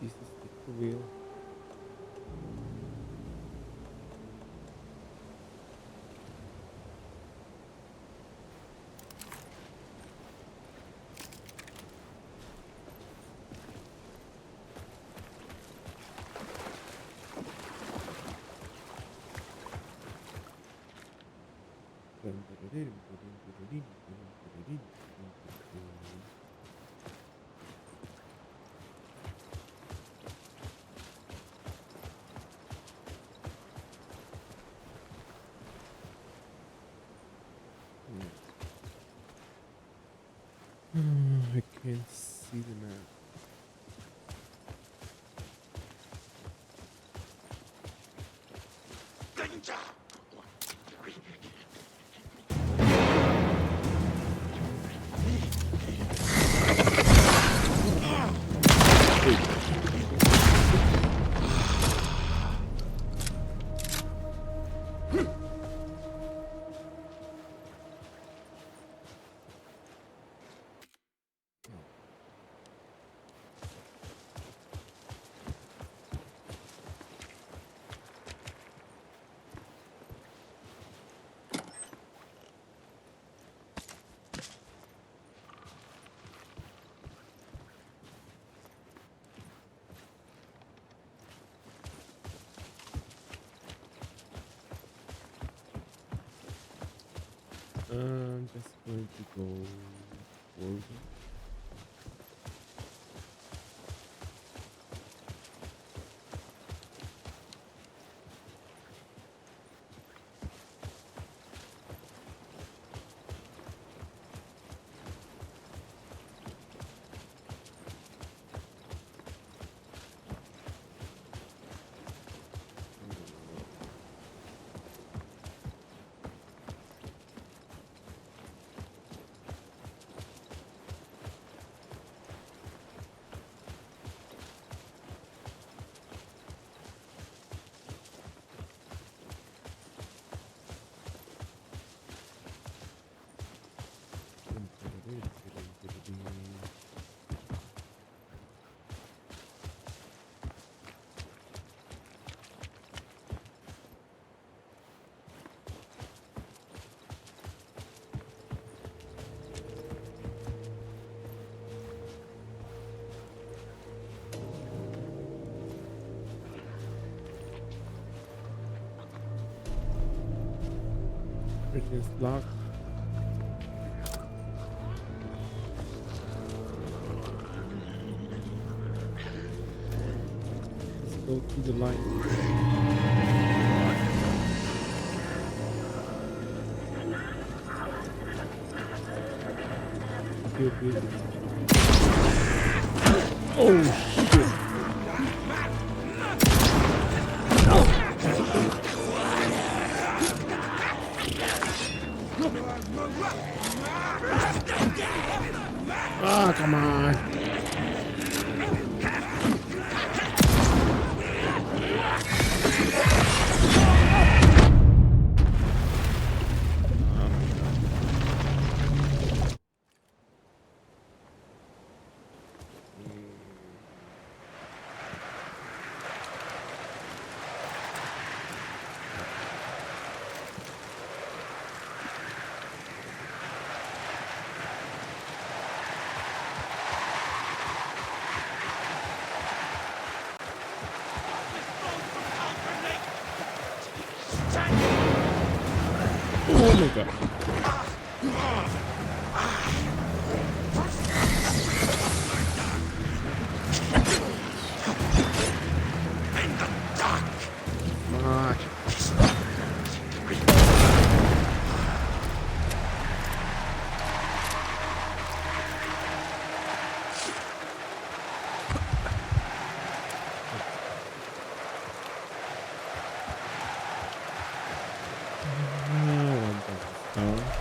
Jesus, take the wheel. I can't see the map. I'm just going to go forward. Everything's locked. Let's go through the light. Feel good. Oh shit! Ah, come on! Oh my god! Ah, one stone.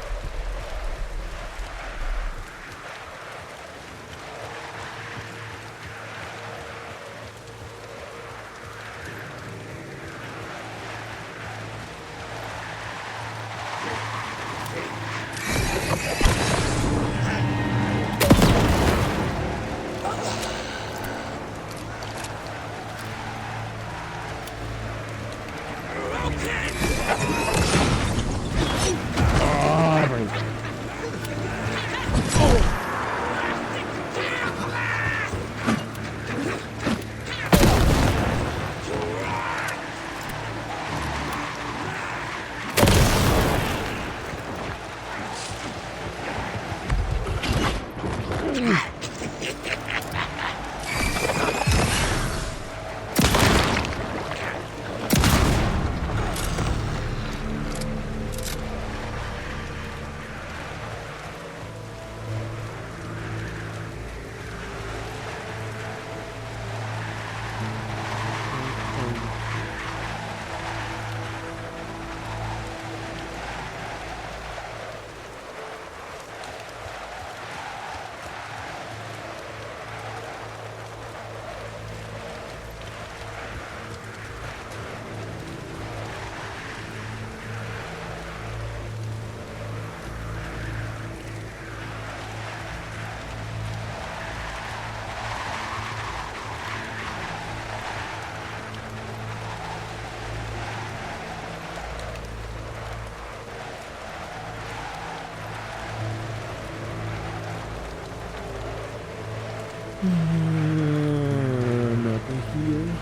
Nothing here.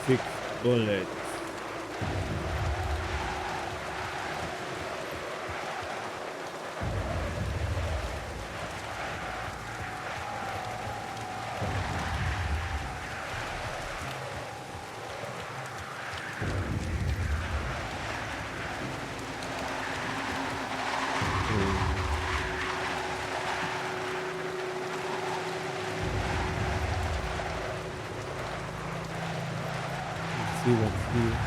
Six bullets. Let's see what's here.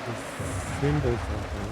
The symbols of them.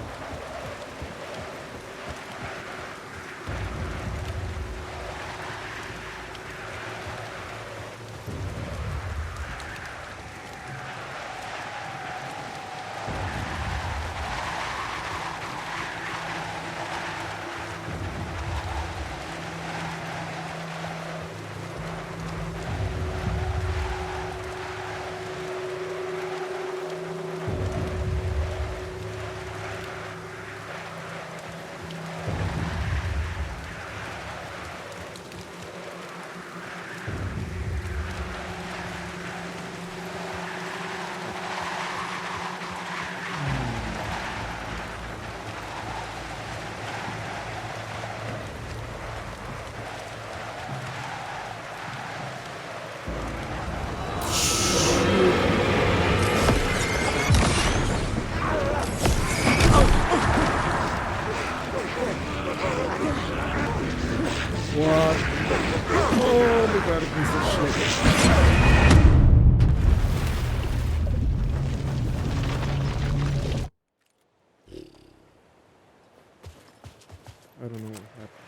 What? Oh my god, piece of shit. I don't know what happened.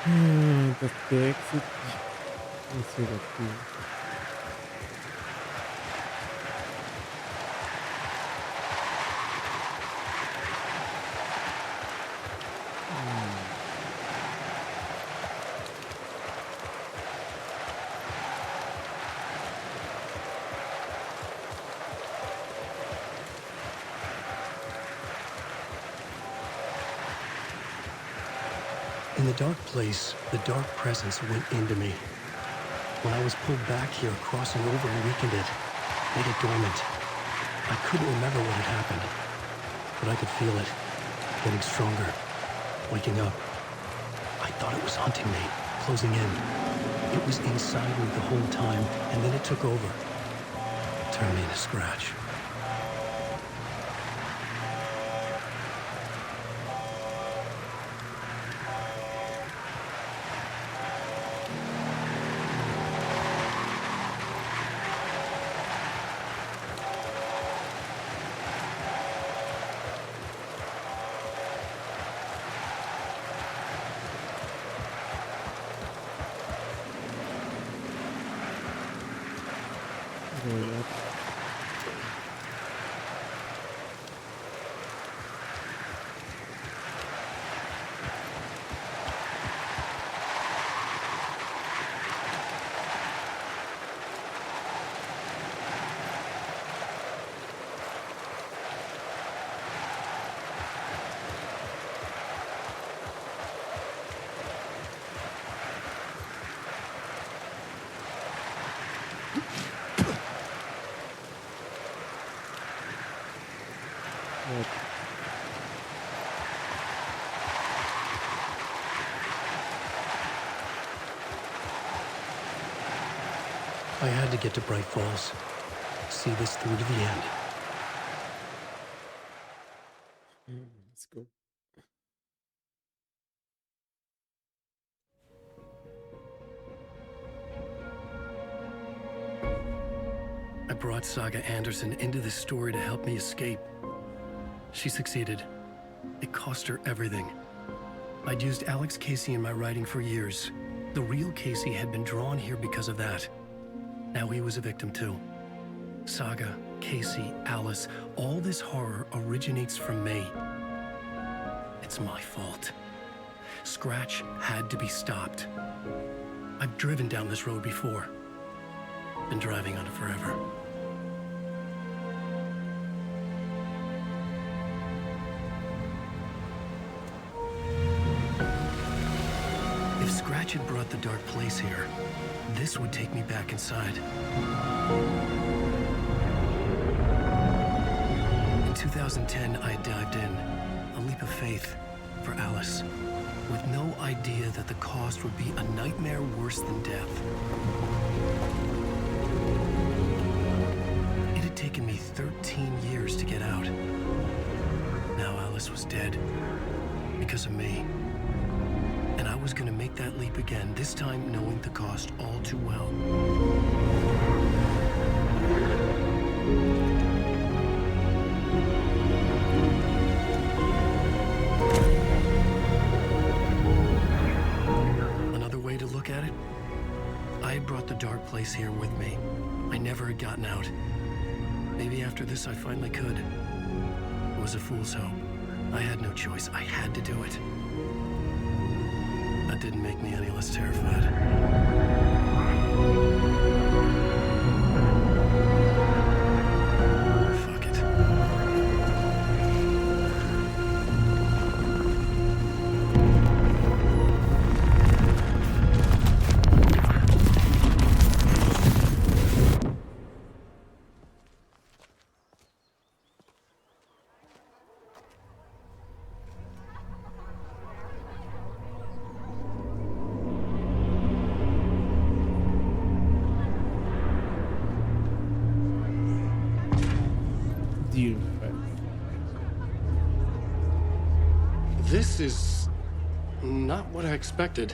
Das der Exit ist sogar cool. Hm. In the dark place, the dark presence went into me. When I was pulled back here, crossing over and weakened it, made it dormant. I couldn't remember what had happened, but I could feel it, getting stronger, waking up. I thought it was hunting me, closing in. It was inside me the whole time, and then it took over. Turned me into Scratch. So, what? I had to get to Bright Falls. See this through to the end. Let's go. I brought Saga Anderson into this story to help me escape. She succeeded. It cost her everything. I'd used Alex Casey in my writing for years. The real Casey had been drawn here because of that. Now he was a victim too. Saga, Casey, Alice, all this horror originates from me. It's my fault. Scratch had to be stopped. I've driven down this road before. Been driving on it forever. If Scratch had brought the dark place here, this would take me back inside. In 2010, I dived in, a leap of faith for Alice, with no idea that the cost would be a nightmare worse than death. It had taken me 13 years to get out. Now Alice was dead, because of me. And I was gonna make that leap again, this time knowing the cost all too well. Another way to look at it, I had brought the dark place here with me. I never had gotten out. Maybe after this I finally could. It was a fool's hope. I had no choice. I had to do it. That didn't make me any less terrified. Fuck it. Dear friend. This is not what I expected.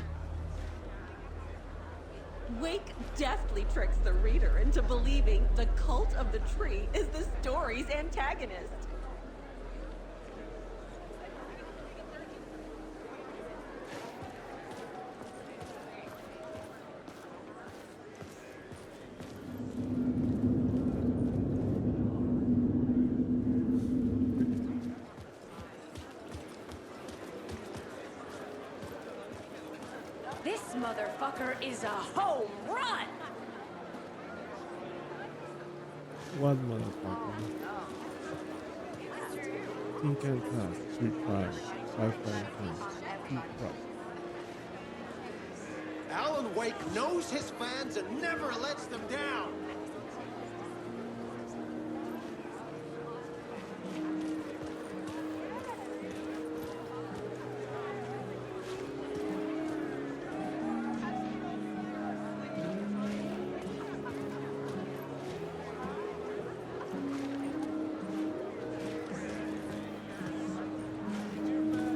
Wake deftly tricks the reader into believing the cult of the tree is the story's antagonist. motherfucker is a home run! One motherfucker. Think and Cast, Street Five, 5 Street Five. Alan Wake knows his fans and never lets them down.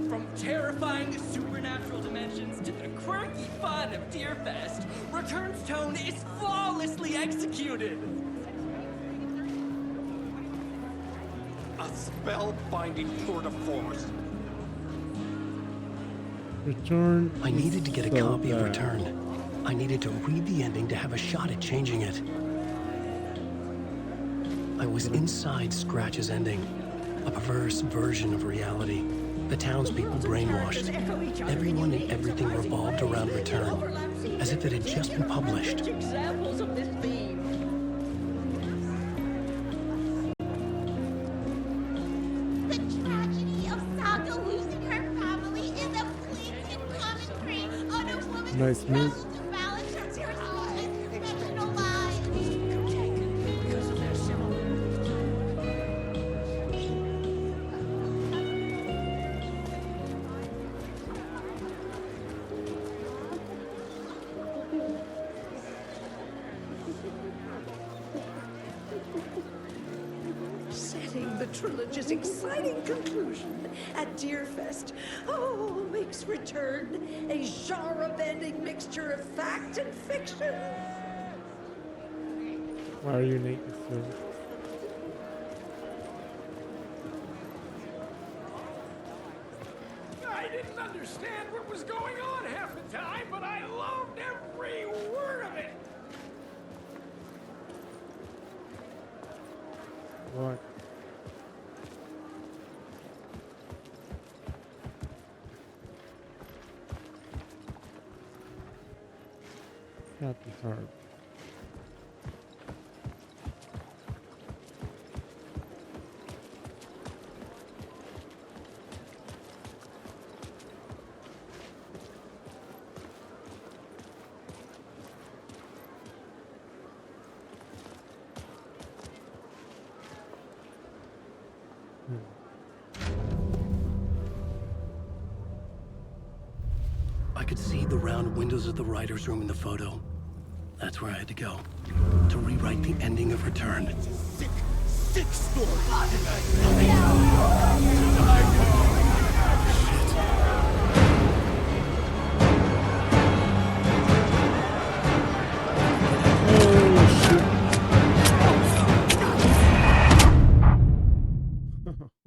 From terrifying supernatural dimensions to the quirky fun of Deerfest, Return's tone is flawlessly executed! A spellbinding tour de force. Return. I needed to get a so copy of bad. Return. I needed to read the ending to have a shot at changing it. I was inside Scratch's ending, a perverse version of reality. The townspeople brainwashed. Everyone and everything revolved around Return, as if it had just been published. Examples of this theme. The tragedy of Saga losing her family is a blatant commentary on a woman's Nice struggle move. to balance her personal and professional lives. Because of their similar. Setting the trilogy's exciting conclusion at Deerfest. Oh, makes Return a genre-bending mixture of fact and fiction. Why are you naked, sir? I didn't understand what was going on half the time, but I loved every word of it. What? Captain Harp. I could see the round windows of the writer's room in the photo. That's where I had to go, to rewrite the ending of Return. Sick story.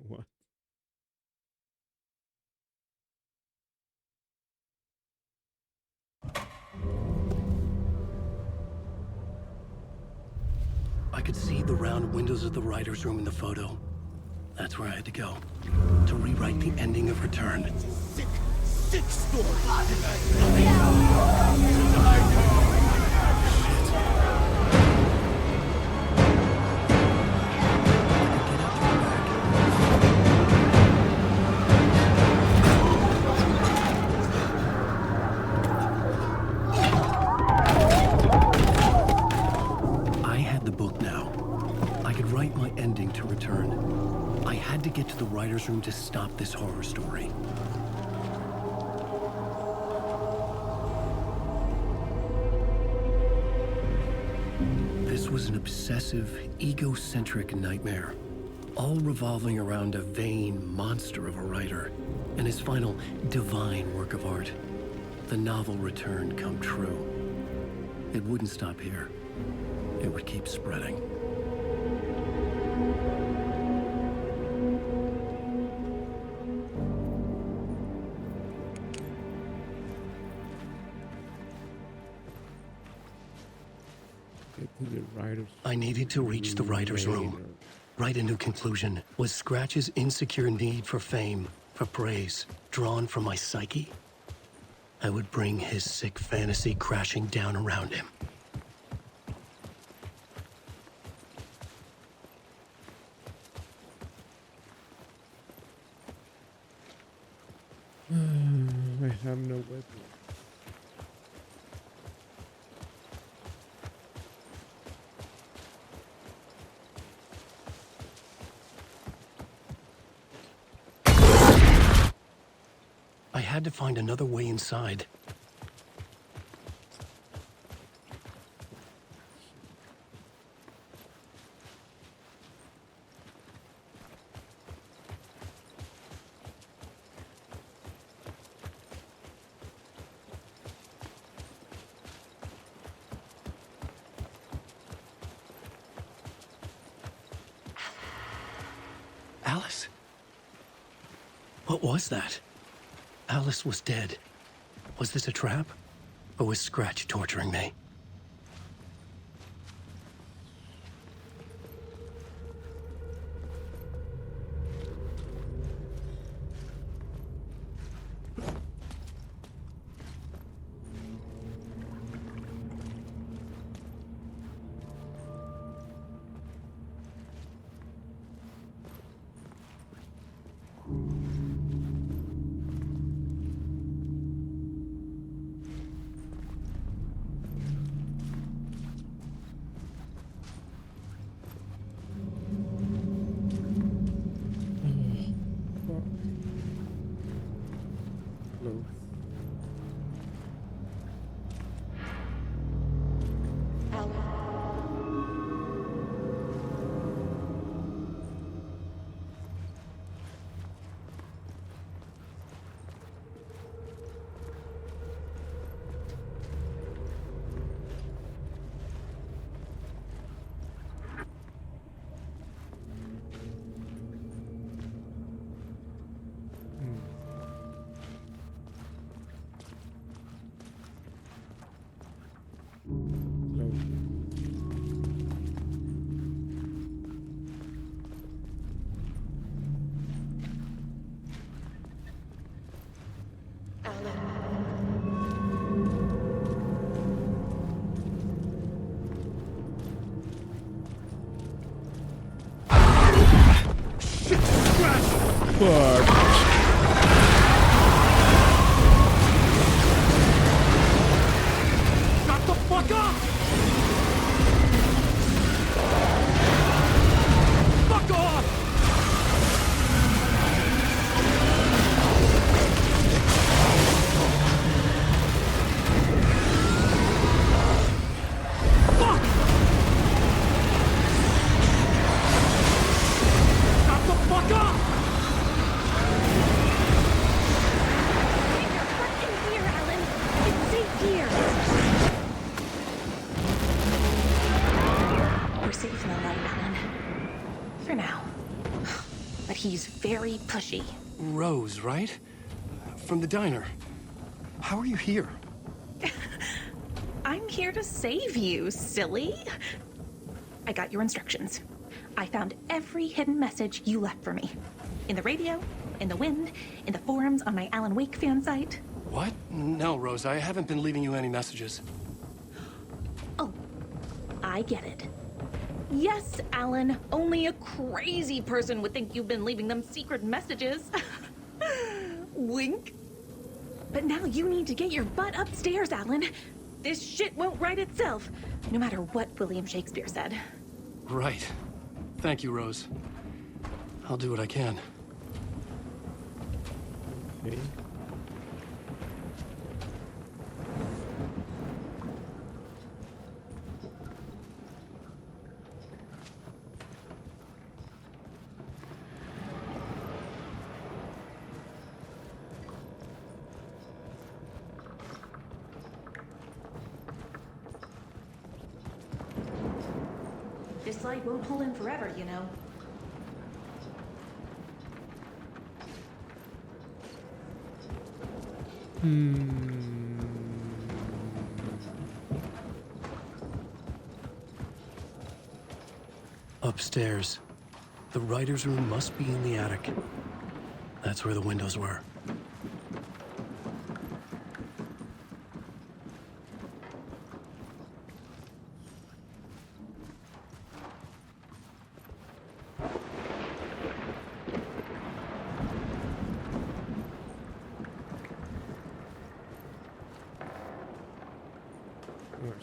What? I could see the round windows of the writer's room in the photo. That's where I had to go, to rewrite the ending of Return. Sick story. I had the book now. I could write my ending to Return. I had to get to the writer's room to stop this horror story. This was an obsessive, egocentric nightmare, all revolving around a vain monster of a writer and his final divine work of art, the novel Return come true. It wouldn't stop here. It would keep spreading. Get to the writer's I needed to reach the writer's room. Write a new conclusion. Was Scratch's insecure need for fame, for praise, drawn from my psyche? I would bring his sick fantasy crashing down around him. I have no weapon. I had to find another way inside. Alice? What was that? Alice was dead. Was this a trap? Or was Scratch torturing me? No. No. Fuck. Shut the fuck up! Fuck off! Fuck! Shut the fuck up! In here, Alan. It's safe here. We're safe in the light, Alan. For now. But he's very pushy. Rose, right? From the diner. How are you here? I'm here to save you, silly. I got your instructions. I found every hidden message you left for me. In the radio, in the wind, in the forums on my Alan Wake fan site. What? No, Rose, I haven't been leaving you any messages. Oh, I get it. Yes, Alan, only a crazy person would think you've been leaving them secret messages. Wink. But now you need to get your butt upstairs, Alan. This shit won't right itself, no matter what William Shakespeare said. Right. Thank you, Rose. I'll do what I can. Okay. This light won't pull in forever, you know. Upstairs. The writer's room must be in the attic. That's where the windows were.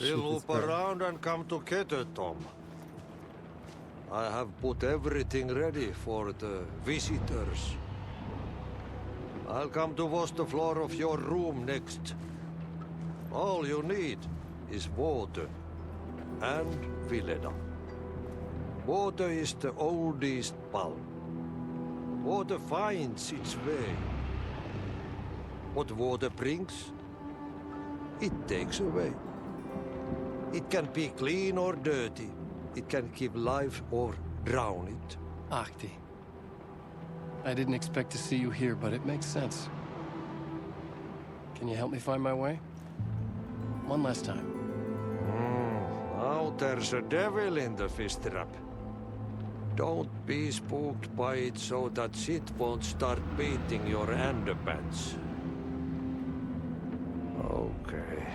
Shit We'll is loop bad. around and come together, Tom. I have put everything ready for the visitors. I'll come to wash the floor of your room next. All you need is water and Vileda. Water is the oldest bulb. Water finds its way. What water brings, it takes away. It can be clean or dirty. It can give life or drown it. Ahti. I didn't expect to see you here, but it makes sense. Can you help me find my way? One last time. Now there's a devil in the fist trap. Don't be spooked by it so that shit won't start beating your underpants. Okay.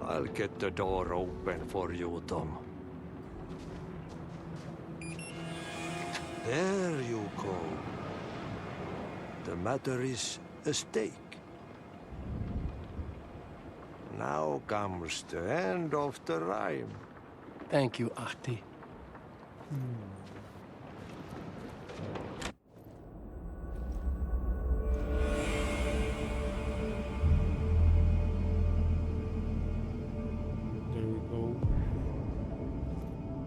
I'll get the door open for you, Tom. There you go. The matter is a stake. Now comes the end of the rhyme. Thank you, Ahti. There we go.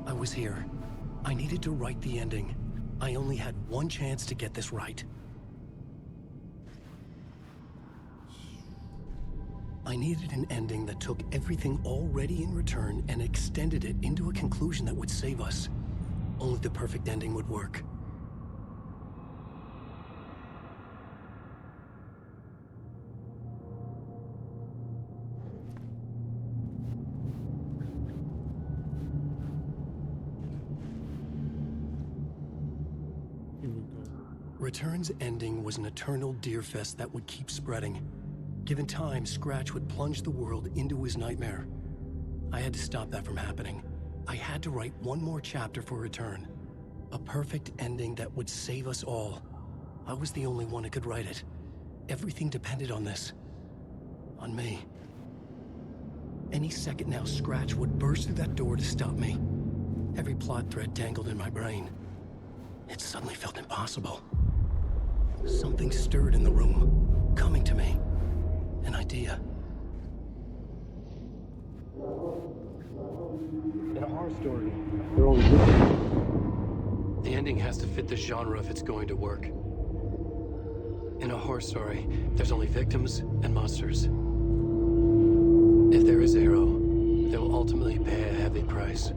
I was here. I needed to write the ending. I only had one chance to get this right. I needed an ending that took everything already in return and extended it into a conclusion that would save us. Only the perfect ending would work. Here we go. Return's ending was an eternal Deerfest that would keep spreading. Given time, Scratch would plunge the world into his nightmare. I had to stop that from happening. I had to write one more chapter for Return. A perfect ending that would save us all. I was the only one who could write it. Everything depended on this. On me. Any second now, Scratch would burst through that door to stop me. Every plot thread tangled in my brain. It suddenly felt impossible. Something stirred in the room, coming to me. An idea. In a horror story, they're only victims. The ending has to fit the genre if it's going to work. In a horror story, there's only victims and monsters. If there is Arrow, they will ultimately pay a heavy price.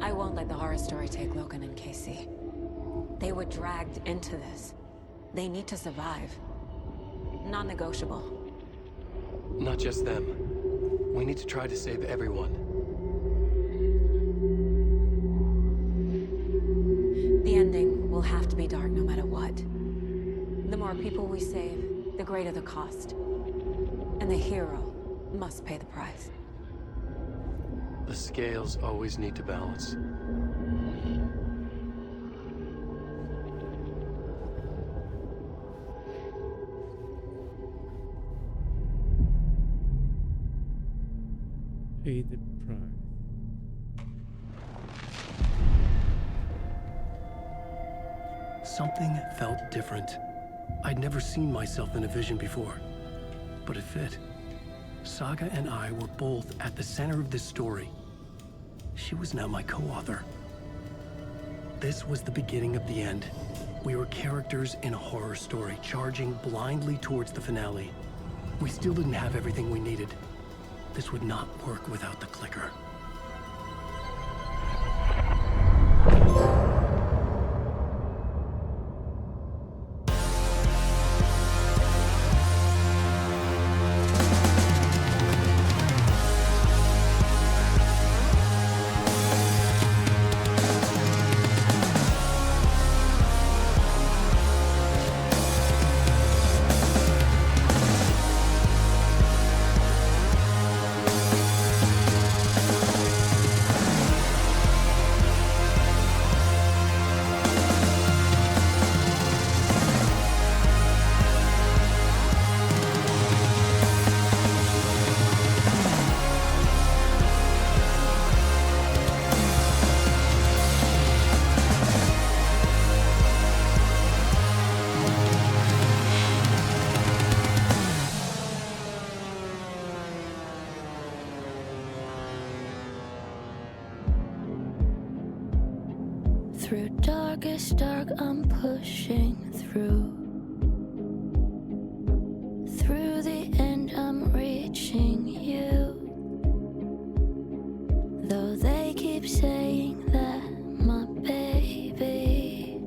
I won't let the horror story take Logan and Casey. They were dragged into this. They need to survive. Non-negotiable. Not just them. We need to try to save everyone. The ending will have to be dark no matter what. The more people we save, the greater the cost. And the hero must pay the price. The scales always need to balance. Pay the price. Something felt different. I'd never seen myself in a vision before, but it fit. Saga and I were both at the center of this story. She was now my co-author. This was the beginning of the end. We were characters in a horror story, charging blindly towards the finale. We still didn't have everything we needed. This would not work without the clicker. Through darkest dark, I'm pushing through. Through the end, I'm reaching you. Though they keep saying that my baby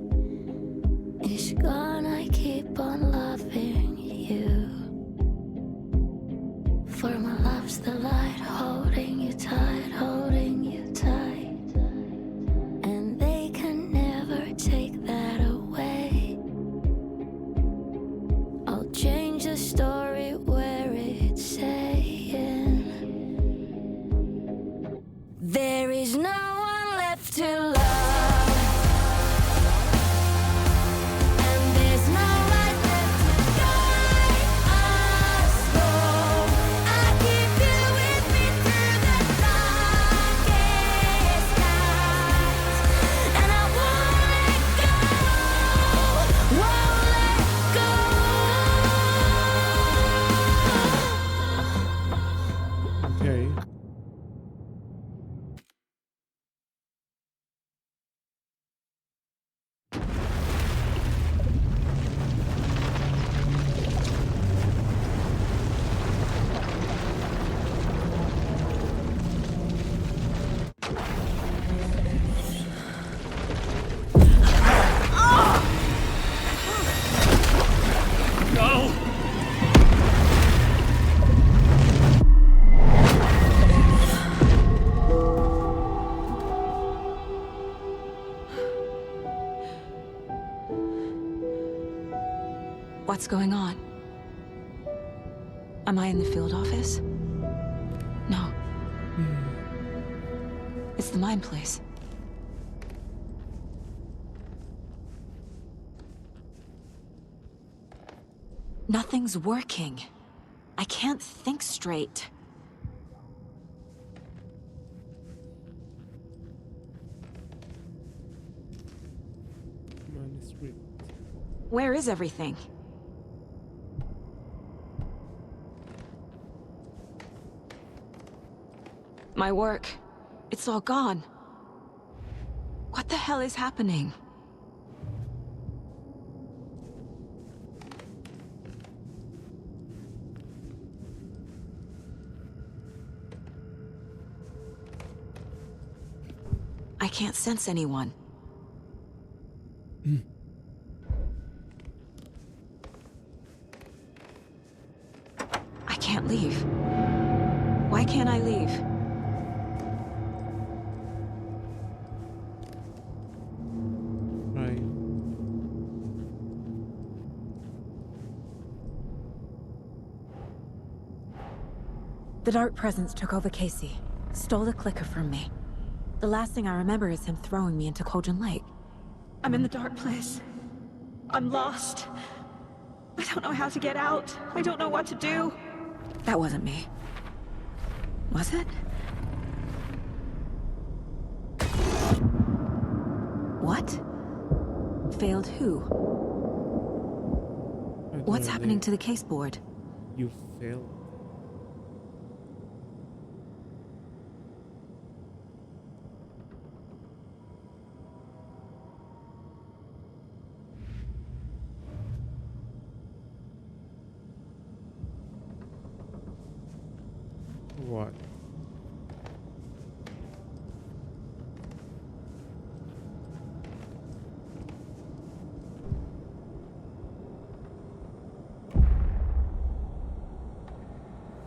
is gone, I keep on loving you. For my love's the light, holding you tight, holding you tight. And they can never take that away. I'll change the story where it's saying there is no one left to love. And there's no light left to guide us home. I keep you with me through the darkest nights. And I won't let go, won't let go. Okay. Go! What's going on? Am I in the field office? No. It's the mine place. Nothing's working. I can't think straight. Manuscript. Where is everything? My work. It's all gone. What the hell is happening? I can't sense anyone. I can't leave. Why can't I leave? Right. The Dark Presence took over Casey. Stole the clicker from me. The last thing I remember is him throwing me into Cauldron Lake. I'm in the dark place. I'm lost. I don't know how to get out. I don't know what to do. That wasn't me. Was it? What? Failed who? What's happening to the case board? You failed. What?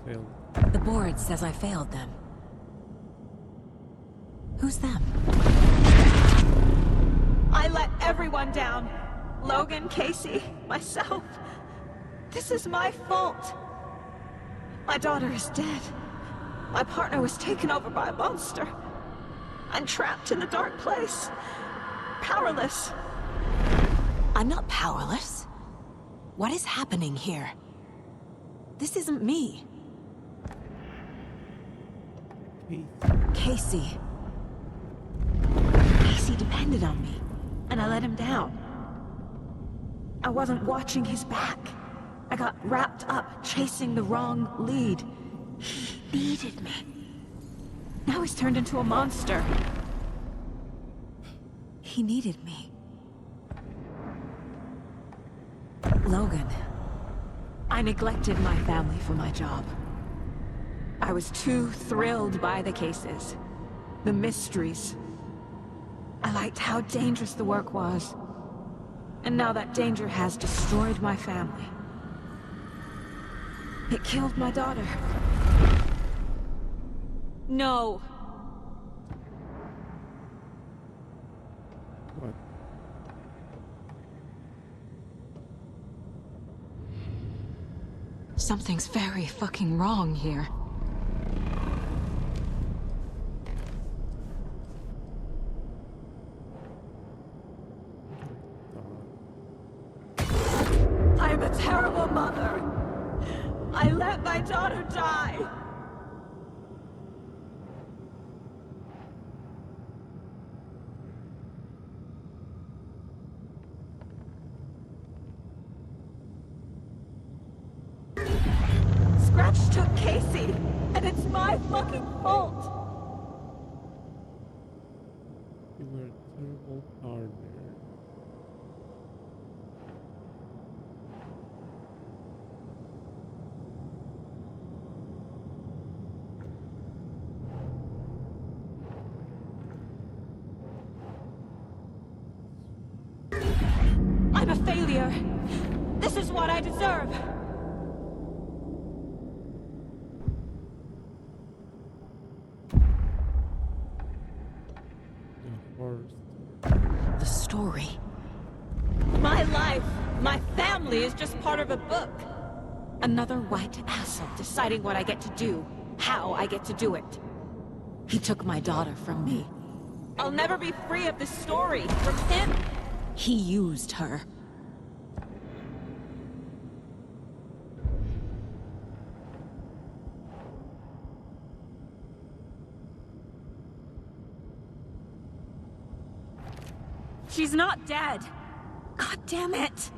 Failed. The board says I failed them. Who's them? I let everyone down. Logan, Casey, myself. This is my fault. My daughter is dead. My partner was taken over by a monster. I'm trapped in the dark place. Powerless. I'm not powerless. What is happening here? This isn't me. Casey. Casey depended on me, and I let him down. I wasn't watching his back. I got wrapped up chasing the wrong lead. He needed me. Now he's turned into a monster. He needed me. Logan. I neglected my family for my job. I was too thrilled by the cases, the mysteries. I liked how dangerous the work was. And now that danger has destroyed my family. It killed my daughter. No. What? Something's very fucking wrong here. I'm a terrible mother. I let my daughter die. Scratch took Casey, and it's my fucking fault. You were a terrible partner. I'm a failure. This is what I deserve. The story. My life, my family is just part of a book. Another white asshole deciding what I get to do, how I get to do it. He took my daughter from me. I'll never be free of this story from him. He used her. She's not dead. God damn it.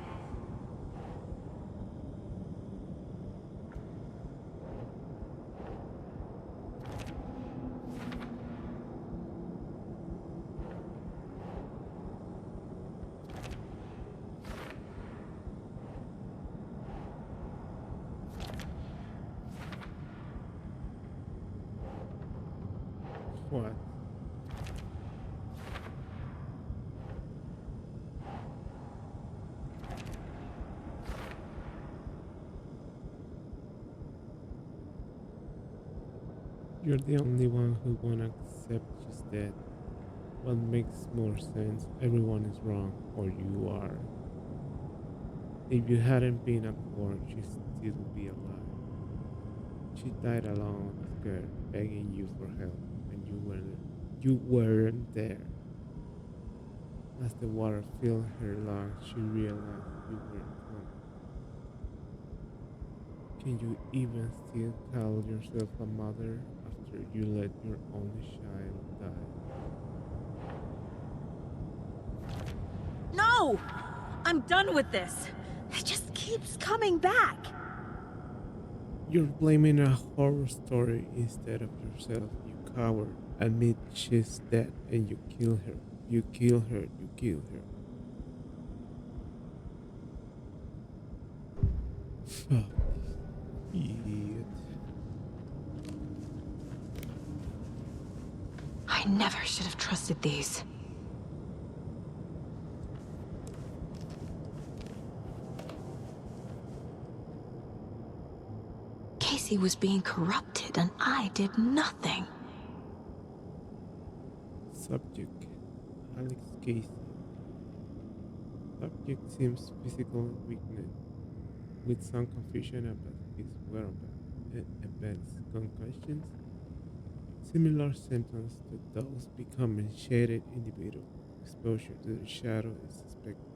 What? You're the only one who won't accept she's dead. What makes more sense? Everyone is wrong, or you are. If you hadn't been at war, she'd still be alive. She died alone, scared, begging you for help, and you weren't there. As the water filled her lungs, she realized you weren't home. Can you even still call yourself a mother after you let your only child die? No! I'm done with this. It just keeps coming back. You're blaming a horror story instead of yourself, you coward. Admit she's dead and you kill her. You kill her, you kill her. Fuck. Idiot. I never should have trusted these. Casey was being corrupted and I did nothing. Subject: Alex Casey. Subject seems physical weakness, with some confusion about his whereabouts and events. Concussions? Similar symptoms to those becoming shaded individual. Exposure to the shadow is suspected,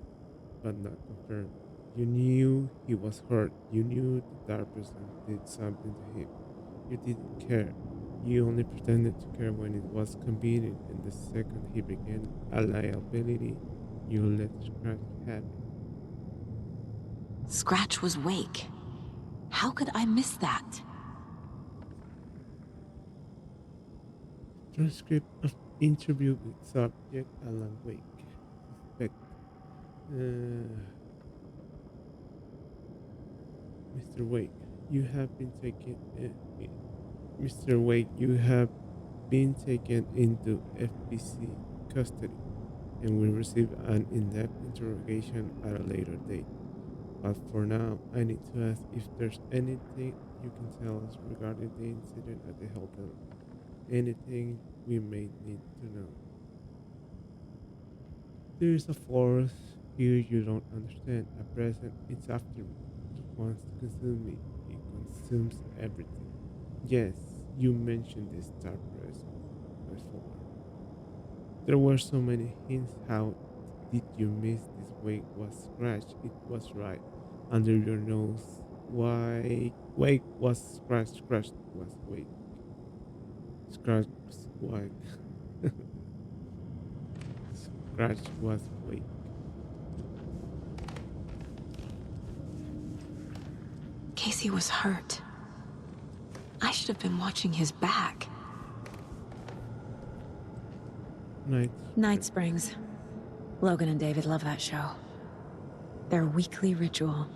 but not confirmed. You knew he was hurt. You knew the dark person did something to him. You didn't care. You only pretended to care when it was convenient, and the second he began a liability, you let Scratch happen. Scratch was Wake. How could I miss that? Transcript of interview with subject Alan Wake. Mr. Wake, you have been taken. Mr. Wake, you have been taken into FBC custody, and will receive an in-depth interrogation at a later date. But for now, I need to ask if there's anything you can tell us regarding the incident at the hotel. Anything we may need to know. There is a force here you don't understand. At present, it's after me. It wants to consume me. It consumes everything. Yes, you mentioned this dark person before. There were so many hints. How did you miss this? Wake was scratched. It was right under your nose. Why? Wake was scratched. Scratched was Wake. Scratched Wake. Scratch was Wake. Casey was hurt. I should have been watching his back. Night Springs. Logan and David love that show. Their weekly ritual.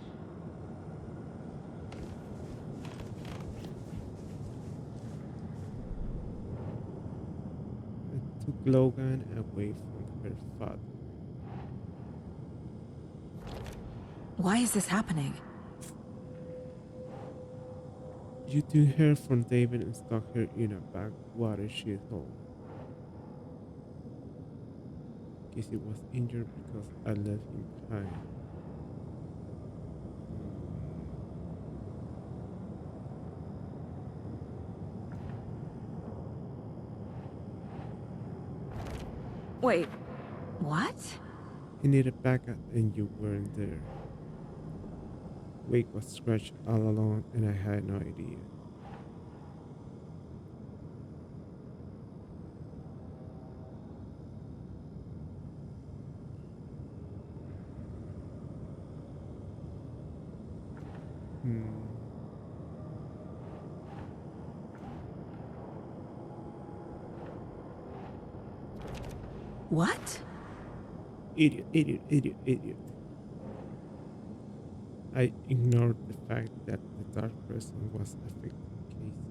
It took Logan away from her father. Why is this happening? You took her from David and stuck her in a backwater shithole. Casey was injured because I left him behind. Wait, what? He needed backup and you weren't there. Wake was scratched all along and I had no idea. What? Idiot. I ignored the fact that the dark person was affecting Casey.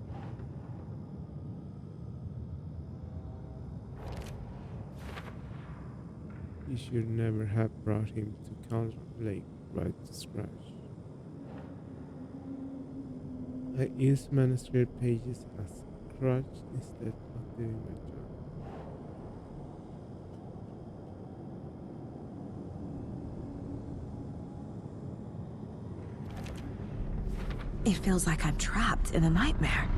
You should never have brought him to Calder Lake right to scratch. I used manuscript pages as crutch instead of doing my job. It feels like I'm trapped in a nightmare.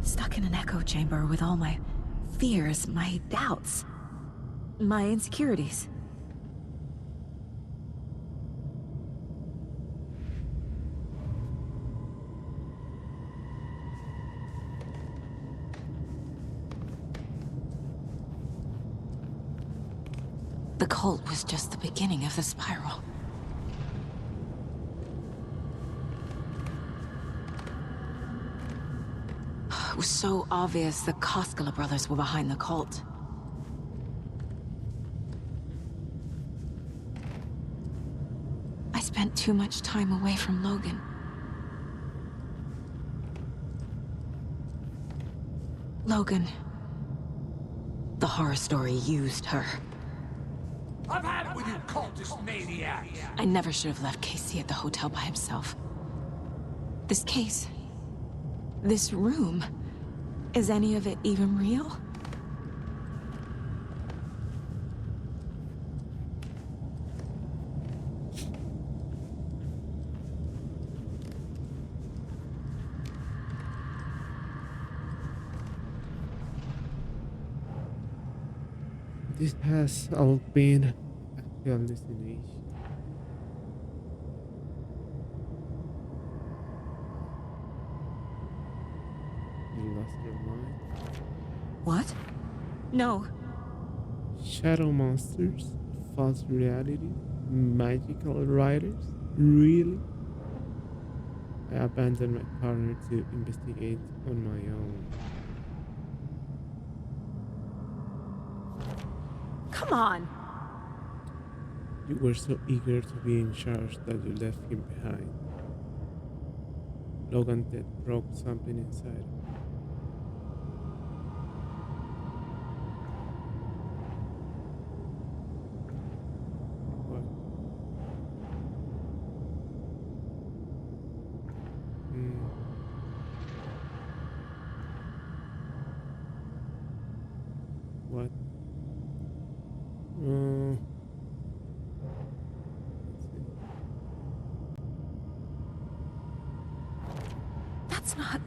Stuck in an echo chamber with all my fears, my doubts, my insecurities. The cult was just the beginning of the spiral. It was so obvious the Koskela brothers were behind the cult. I spent too much time away from Logan. Logan. The horror story used her. I've had it with you cultist maniacs! I never should have left Casey at the hotel by himself. This case... this room... is any of it even real? This has all been a hallucination. You lost your mind? What? No. Shadow monsters, false reality, magical writers? Really? I abandoned my partner to investigate on my own. Come on! You were so eager to be in charge that you left him behind. Logan's death broke something inside. What? What? That's not...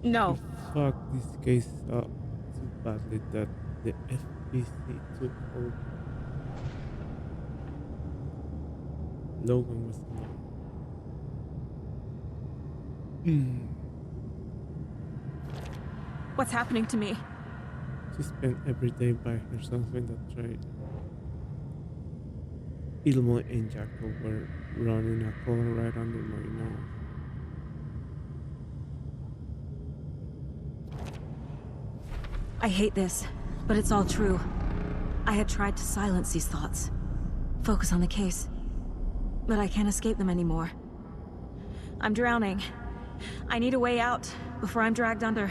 No. Fuck this case up so badly that the FBC took over. Logan was not. What's happening to me? She spent every day by herself in that train. Ilmo and Jacob were running a car right under my nose. I hate this, but it's all true. I had tried to silence these thoughts. Focus on the case. But I can't escape them anymore. I'm drowning. I need a way out before I'm dragged under.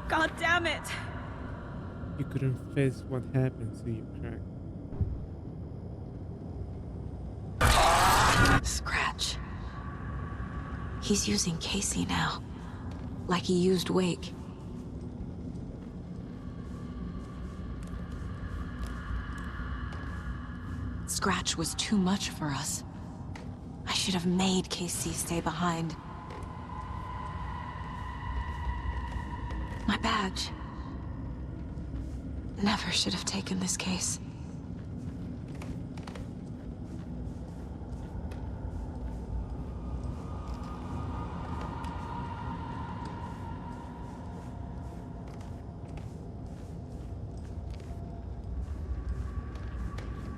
God damn it! You couldn't face what happened, so you cracked. Scratch. He's using Casey now. Like he used Wake. Scratch was too much for us. I should have made Casey stay behind. My badge. Never should have taken this case.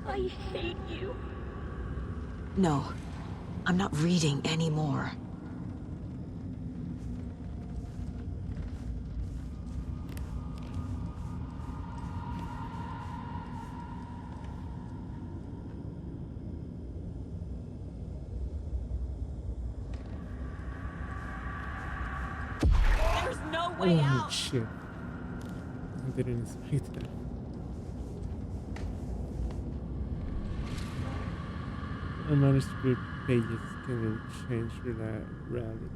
I hate you. No, I'm not reading anymore. There's no way Oh out. shit. I didn't expect that. A manuscript pages can change reality.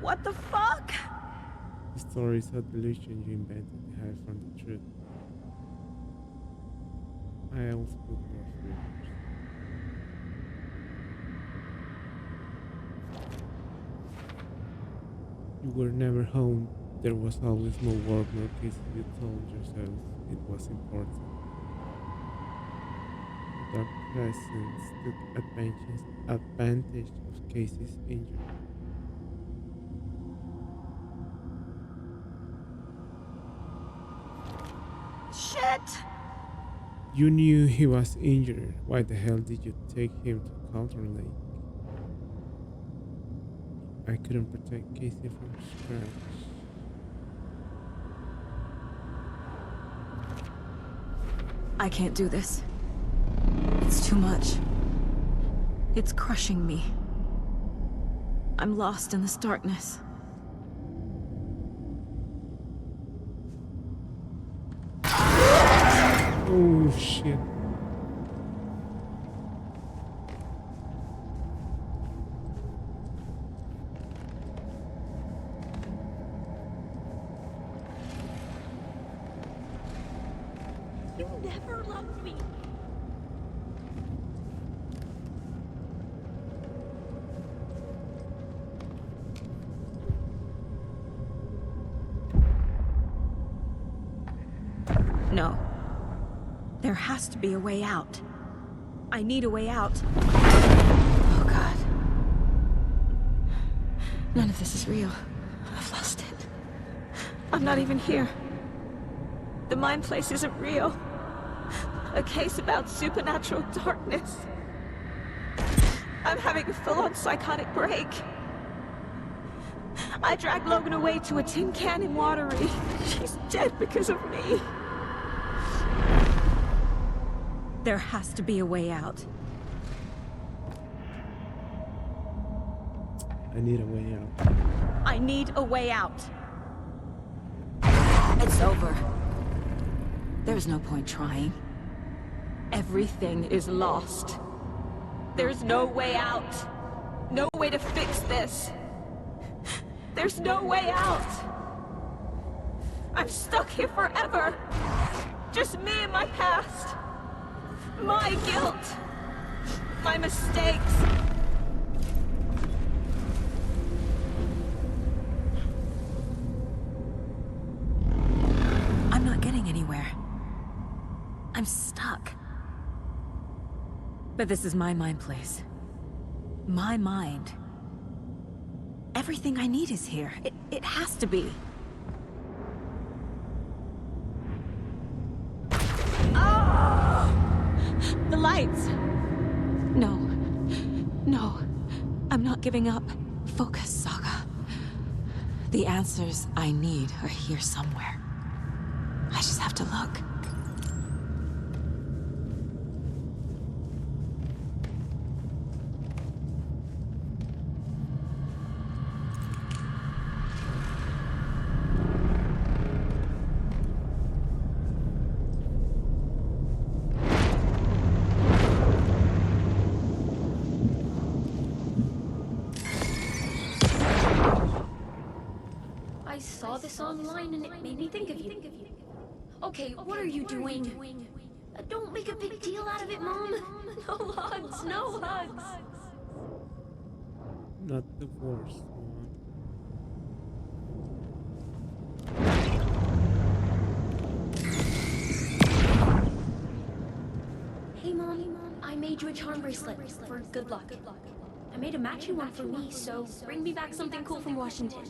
What the fuck? The story is a delusion you invented to hide from the truth. I always put more filters. You were never home. There was always no work, no cases. You told yourself it was important. Dark presence took advantage of Casey's injury. Shit! You knew he was injured. Why the hell did you take him to Cauldron Lake? I couldn't protect Casey from Scratch. I can't do this. It's too much. It's crushing me. I'm lost in this darkness. Oh shit. You never loved me. No. There has to be a way out. I need a way out. Oh, God. None of this is real. I'm not even here. The mind place isn't real. A case about supernatural darkness. I'm having a full-on psychotic break. I dragged Logan away to a tin can in Watery. She's dead because of me. There has to be a way out. I need a way out. I need a way out. It's over. There's no point trying. Everything is lost. There's no way out. No way to fix this. There's no way out. I'm stuck here forever. Just me and my past. My guilt. My mistakes. I'm not getting anywhere. I'm stuck. But this is my mind place. My mind. Everything I need is here. It has to be. Oh! The lights! No. No. I'm not giving up. Focus, Saga. The answers I need are here somewhere. I just have to look. I saw this online and it made me think of you. Okay, what are you doing? Don't make a big deal out of it, Mom. No hugs, no hugs. Not the worst one. Hey, Mom, I made you a charm bracelet for good luck. I made a matching one for me, so bring me back something cool from Washington.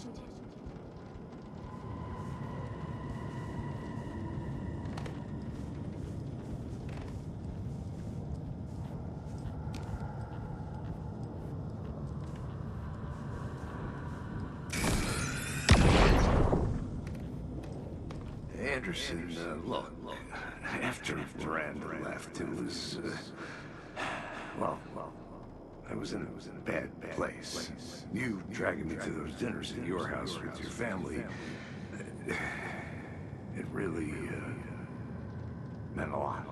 Anderson, look, after Miranda left, it was, well, I was in a bad place. You dragging me to those dinners at your house with your family, it really, meant a lot.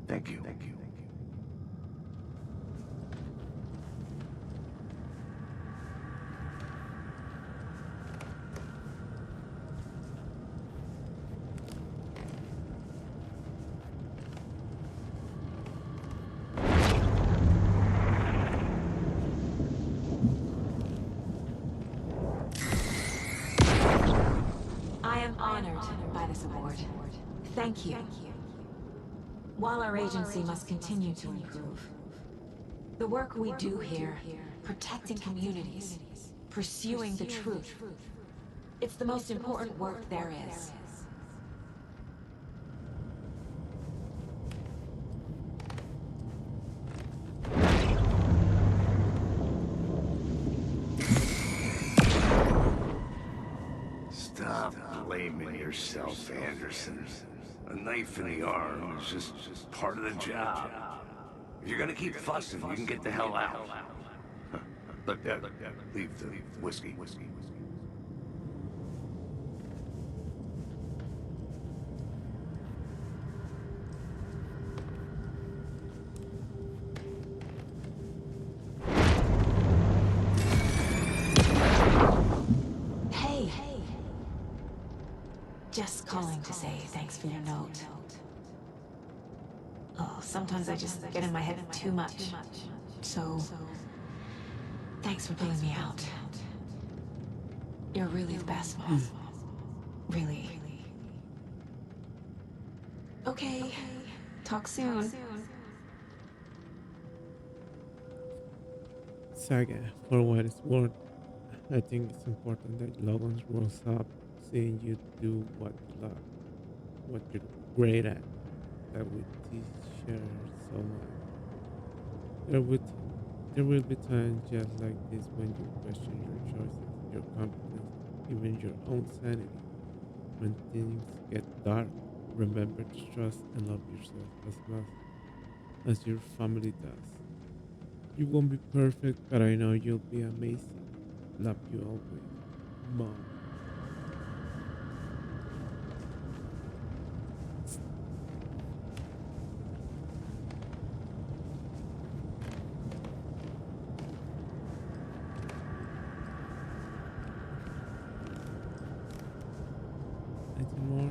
Thank you. Thank you. While our agency must continue to improve, the work we do here, protecting communities, pursuing the truth, it's the most important work there is. Stop blaming yourself, Anderson. A knife in the arm is just part of the job. If you're gonna keep fussing, you can get the hell out. Look, leave the whiskey. Just calling to say thanks for your note. Oh, sometimes I just get in my head too much. So, thanks for pulling me out. You're really the best, Mom. Really. Okay, talk soon. Saga, for what it's worth, I think it's important that Logan grows up seeing you do what you love, what you're great at. That would teach her so much. There would there will be times just like this when you question your choices, your confidence, even your own sanity. When things get dark, remember to trust and love yourself as much as your family does. You won't be perfect, but I know you'll be amazing. Love you always, Mom. Anything more?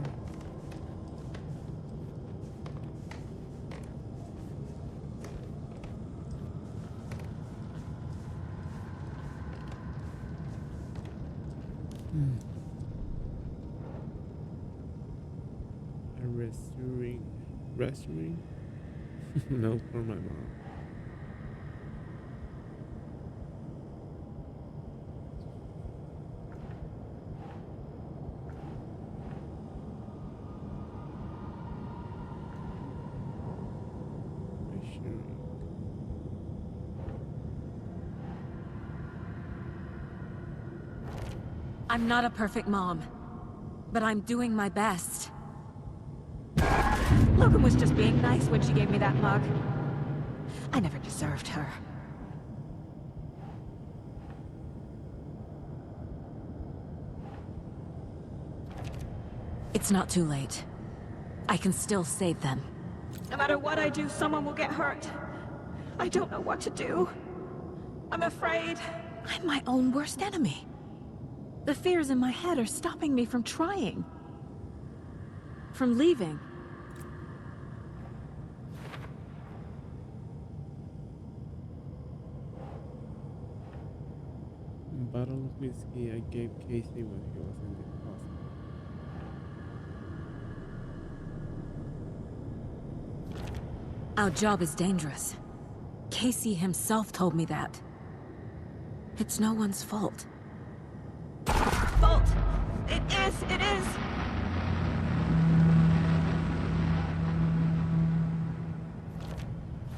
A restoring? No, for my mom. Reassuring. I'm not a perfect mom, but I'm doing my best. Logan was just being nice when she gave me that mug. I never deserved her. It's not too late. I can still save them. No matter what I do, someone will get hurt. I don't know what to do. I'm afraid. I'm my own worst enemy. The fears in my head are stopping me from trying. From leaving. Bottle of whiskey I gave Casey when he was in the hospital. Our job is dangerous. Casey himself told me that. It's no one's fault. Fault! It is! It is!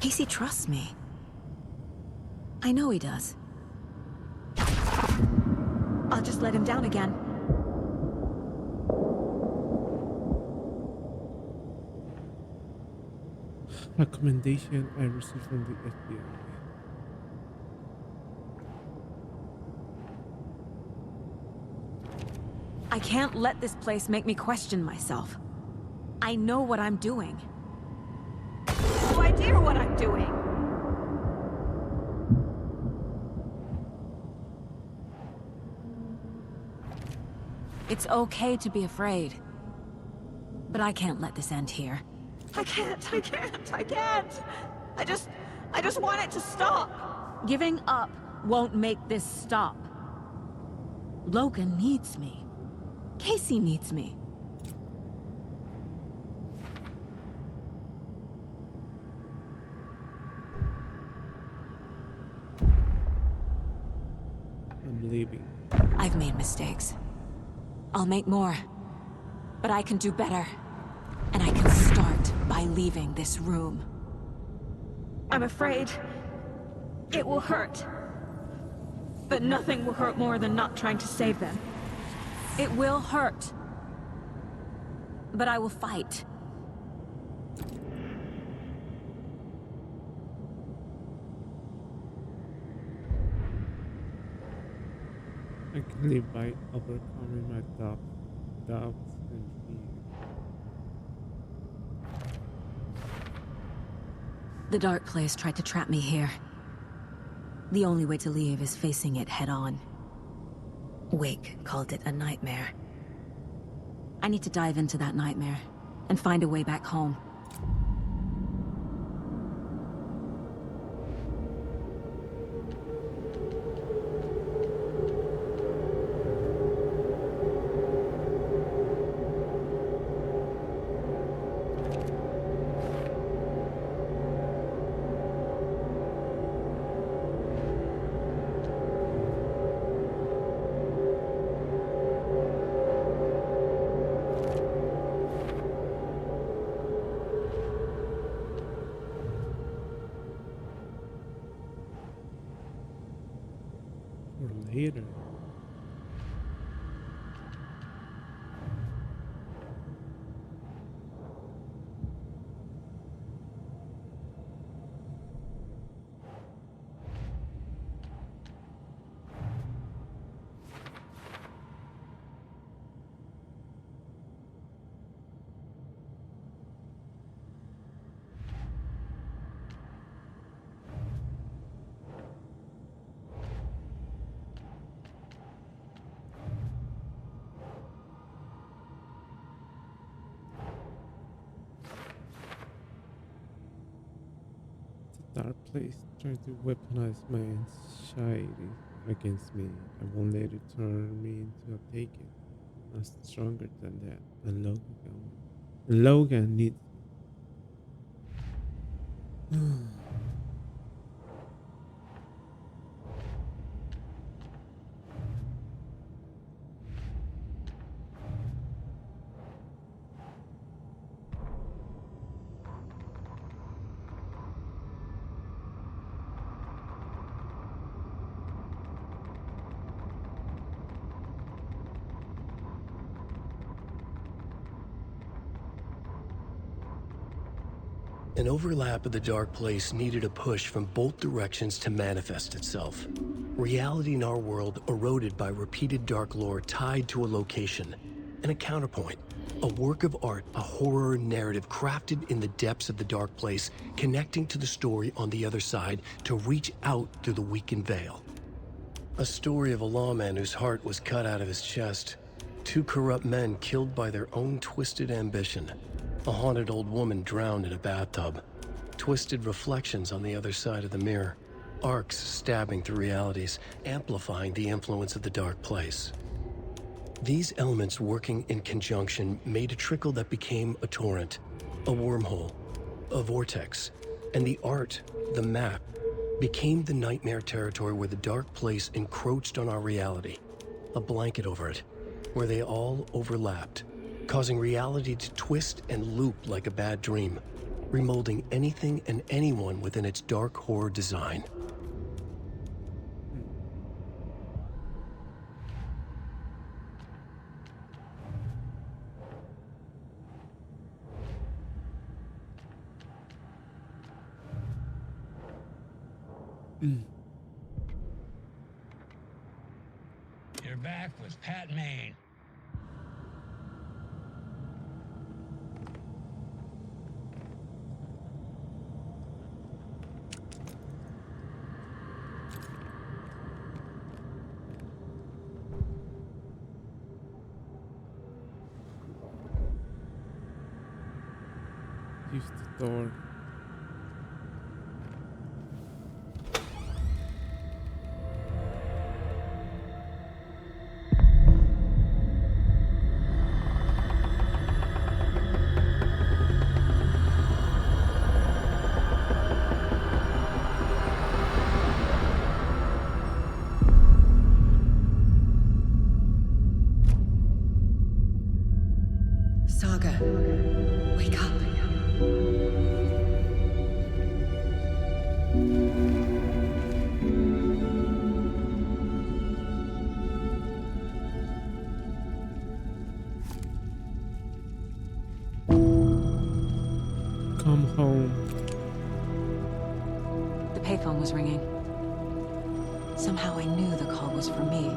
Casey trusts me. I know he does. I'll just let him down again. Recommendation I received from the FBI. I can't let this place make me question myself. I know what I'm doing. No idea what I'm doing. It's okay to be afraid. But I can't let this end here. I can't. I just want it to stop. Giving up won't make this stop. Logan needs me. Casey needs me. I'm leaving. I've made mistakes. I'll make more. But I can do better. And I can start by leaving this room. I'm afraid it will hurt. But nothing will hurt more than not trying to save them. It will hurt. But I will fight. I can live by overcoming my doubts and fears. The Dark Place tried to trap me here. The only way to leave is facing it head-on. Wake called it a nightmare. I need to dive into that nightmare and find a way back home. heater. Dark place trying to weaponize my anxiety against me. I won't let it turn me into a taken. I'm stronger than that. And Logan needs me. An overlap of the dark place needed a push from both directions to manifest itself. Reality in our world eroded by repeated dark lore tied to a location, and a counterpoint, a work of art, a horror narrative crafted in the depths of the dark place, connecting to the story on the other side to reach out through the weakened veil. A story of a lawman whose heart was cut out of his chest, two corrupt men killed by their own twisted ambition, a haunted old woman drowned in a bathtub, twisted reflections on the other side of the mirror, arcs stabbing through realities, amplifying the influence of the dark place. These elements working in conjunction made a trickle that became a torrent, a wormhole, a vortex, and the art, the map, became the nightmare territory where the dark place encroached on our reality, a blanket over it, where they all overlapped, causing reality to twist and loop like a bad dream, remolding anything and anyone within its dark horror design. You're back with Pat Maine. Use the door. Saga, wake up. Come home. The payphone was ringing. Somehow I knew the call was for me.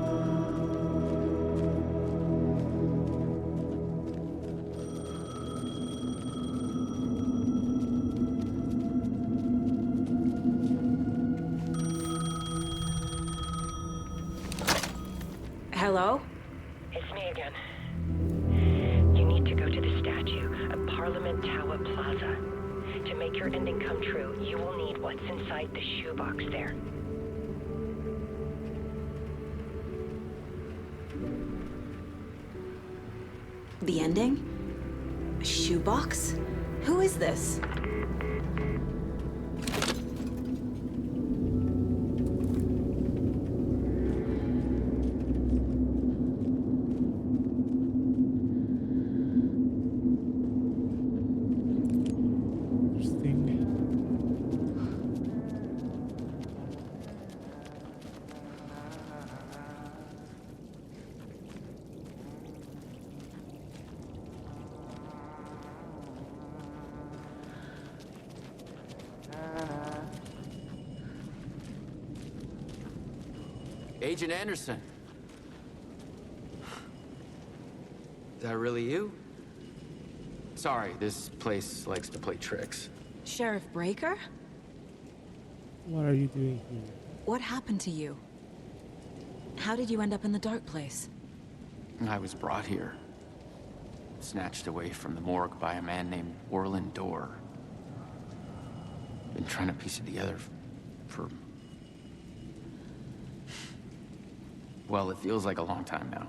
Hello? It's me again. You need to go to the statue at Parliament Tower Plaza. To make your ending come true, you will need what's inside the shoebox there. The ending? A shoebox? Who is this? Agent Anderson. Is that really you? Sorry, this place likes to play tricks. Sheriff Breaker? What are you doing here? What happened to you? How did you end up in the dark place? I was brought here. Snatched away from the morgue by a man named Orland Dorr. Been trying to piece it together for... Well, it feels like a long time now.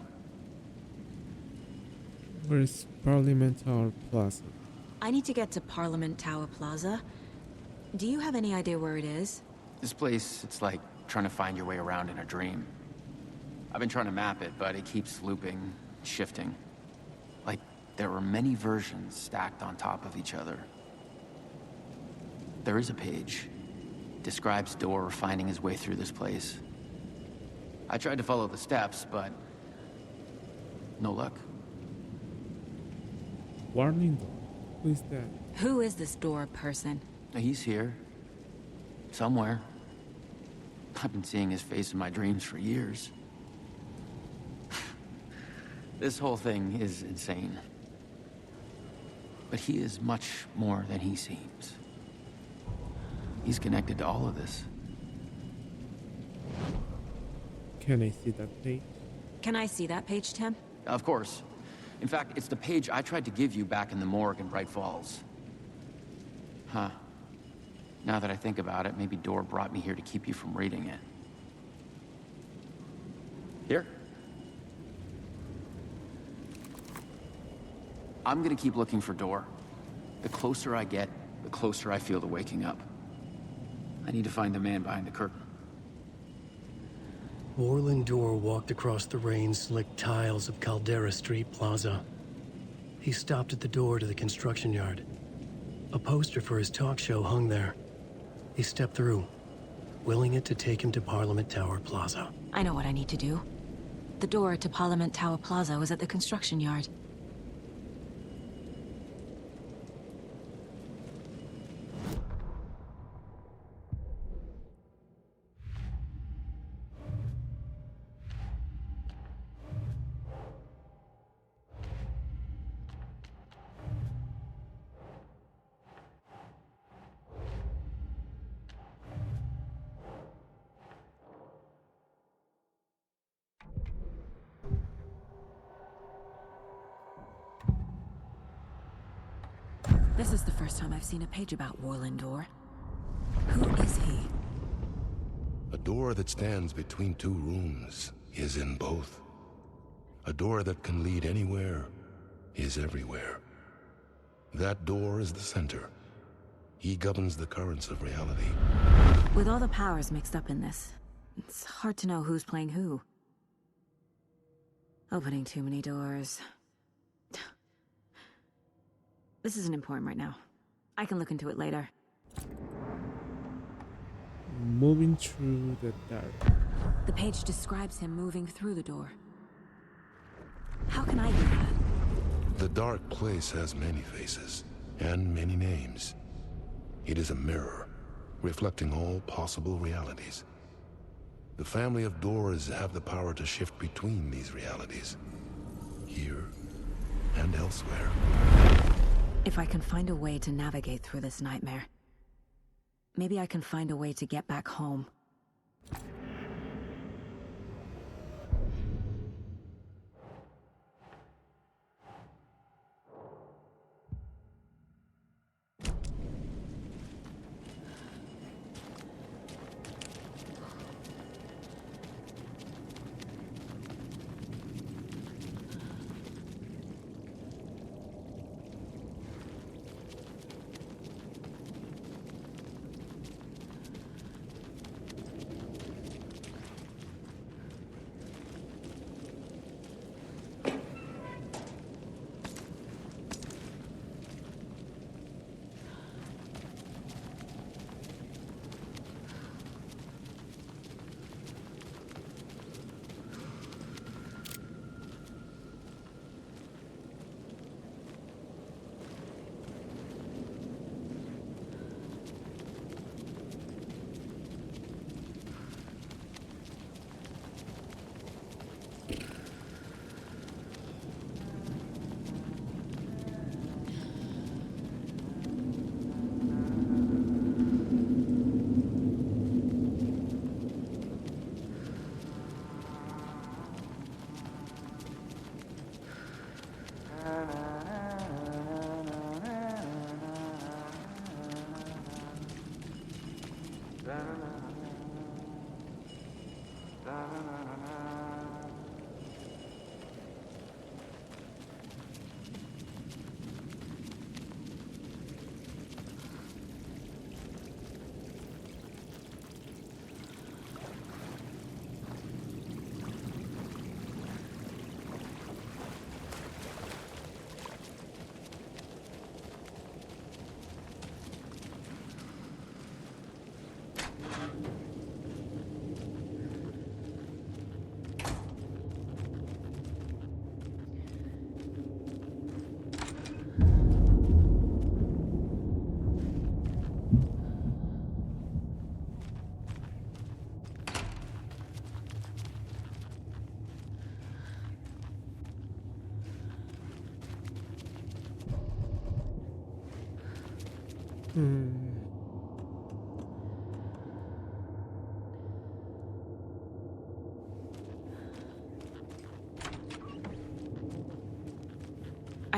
Where's Parliament Tower Plaza? I need to get to Parliament Tower Plaza. Do you have any idea where it is? This place, it's like trying to find your way around in a dream. I've been trying to map it, but it keeps looping, shifting. Like there were many versions stacked on top of each other. There is a page. Describes Dorr finding his way through this place. I tried to follow the steps, but no luck. Warning. Who is that? Who is this Dorr person? He's here. Somewhere. I've been seeing his face in my dreams for years. This whole thing is insane. But he is much more than he seems. He's connected to all of this. Can I see that page? Can I see that page, Tim? Of course. In fact, it's the page I tried to give you back in the morgue in Bright Falls. Huh. Now that I think about it, maybe Dorr brought me here to keep you from reading it. Here. I'm gonna keep looking for Dorr. The closer I get, the closer I feel to waking up. I need to find the man behind the curtain. Orland Dorr walked across the rain-slicked tiles of Caldera Street Plaza. He stopped at the door to the construction yard. A poster for his talk show hung there. He stepped through, willing it to take him to Parliament Tower Plaza. I know what I need to do. The door to Parliament Tower Plaza was at the construction yard. This is the first time I've seen a page about Orland Dorr. Who is he? A door that stands between two rooms is in both. A door that can lead anywhere is everywhere. That door is the center. He governs the currents of reality. With all the powers mixed up in this, it's hard to know who's playing who. Opening too many doors. This isn't important right now. I can look into it later. Moving through the dark. The page describes him moving through the door. How can I do that? The dark place has many faces and many names. It is a mirror, reflecting all possible realities. The family of Dorrs have the power to shift between these realities, here and elsewhere. If I can find a way to navigate through this nightmare, maybe I can find a way to get back home.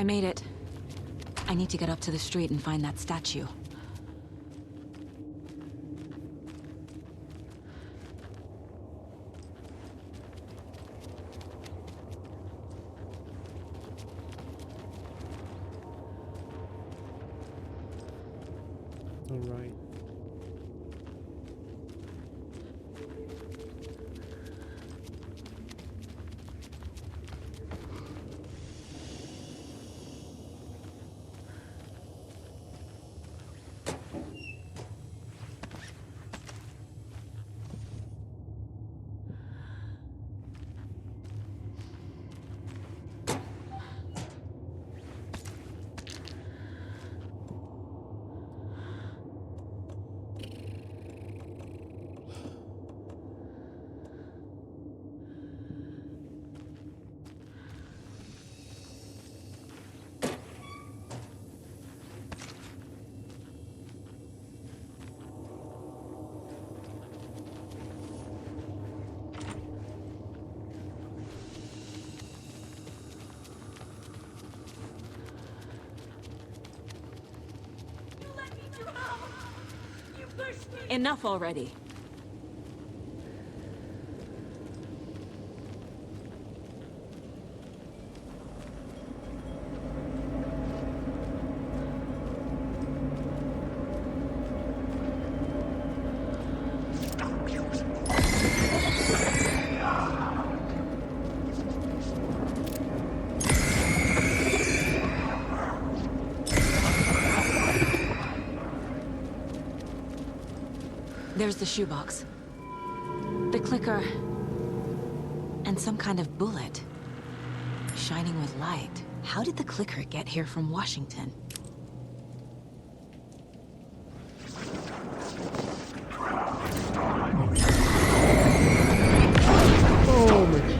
I made it. I need to get up to the street and find that statue. All right. Enough already. There's the shoebox. The clicker. And some kind of bullet. Shining with light. How did the clicker get here from Washington? Oh my God.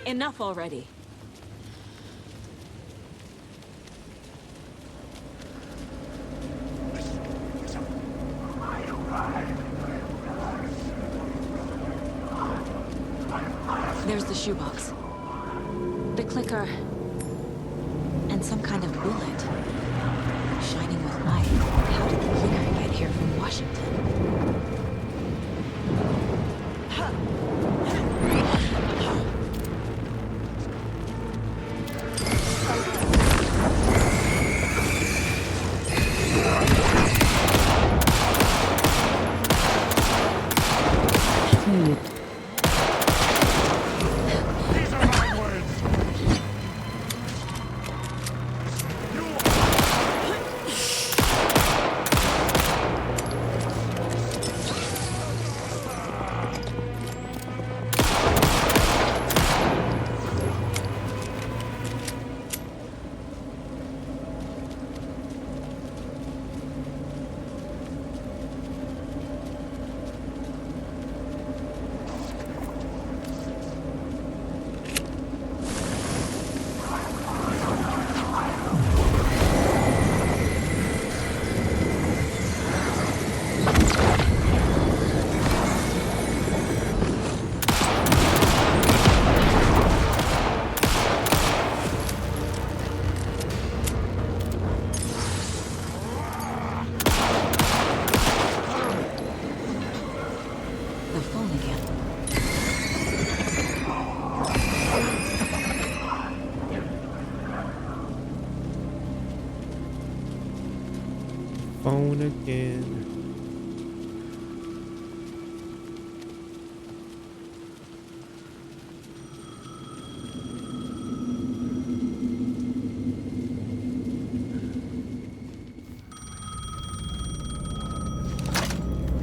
Enough already. There's the shoebox. The clicker. And some kind of bullet. Shining with light. How did the clicker get here from Washington? Phone again.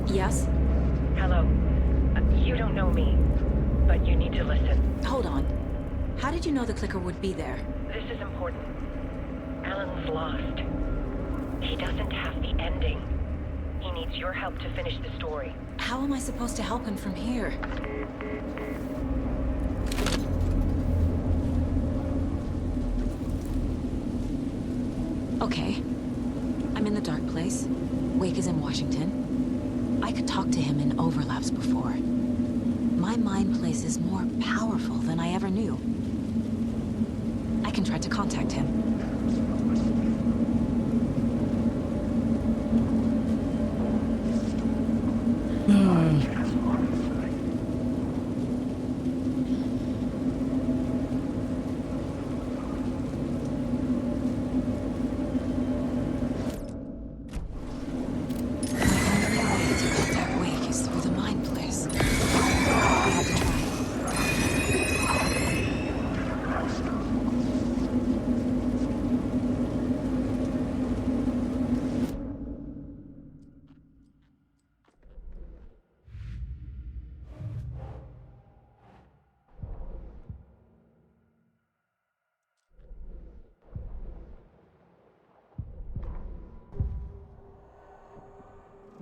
Yes? Hello. You don't know me, but you need to listen. Hold on. How did you know the clicker would be there? This is important. Alan's lost. He doesn't have the ending. He needs your help to finish the story. How am I supposed to help him from here? Okay. I'm in the dark place. Wake is in Washington. I could talk to him in overlaps before. My mind place is more powerful than I ever knew. I can try to contact him.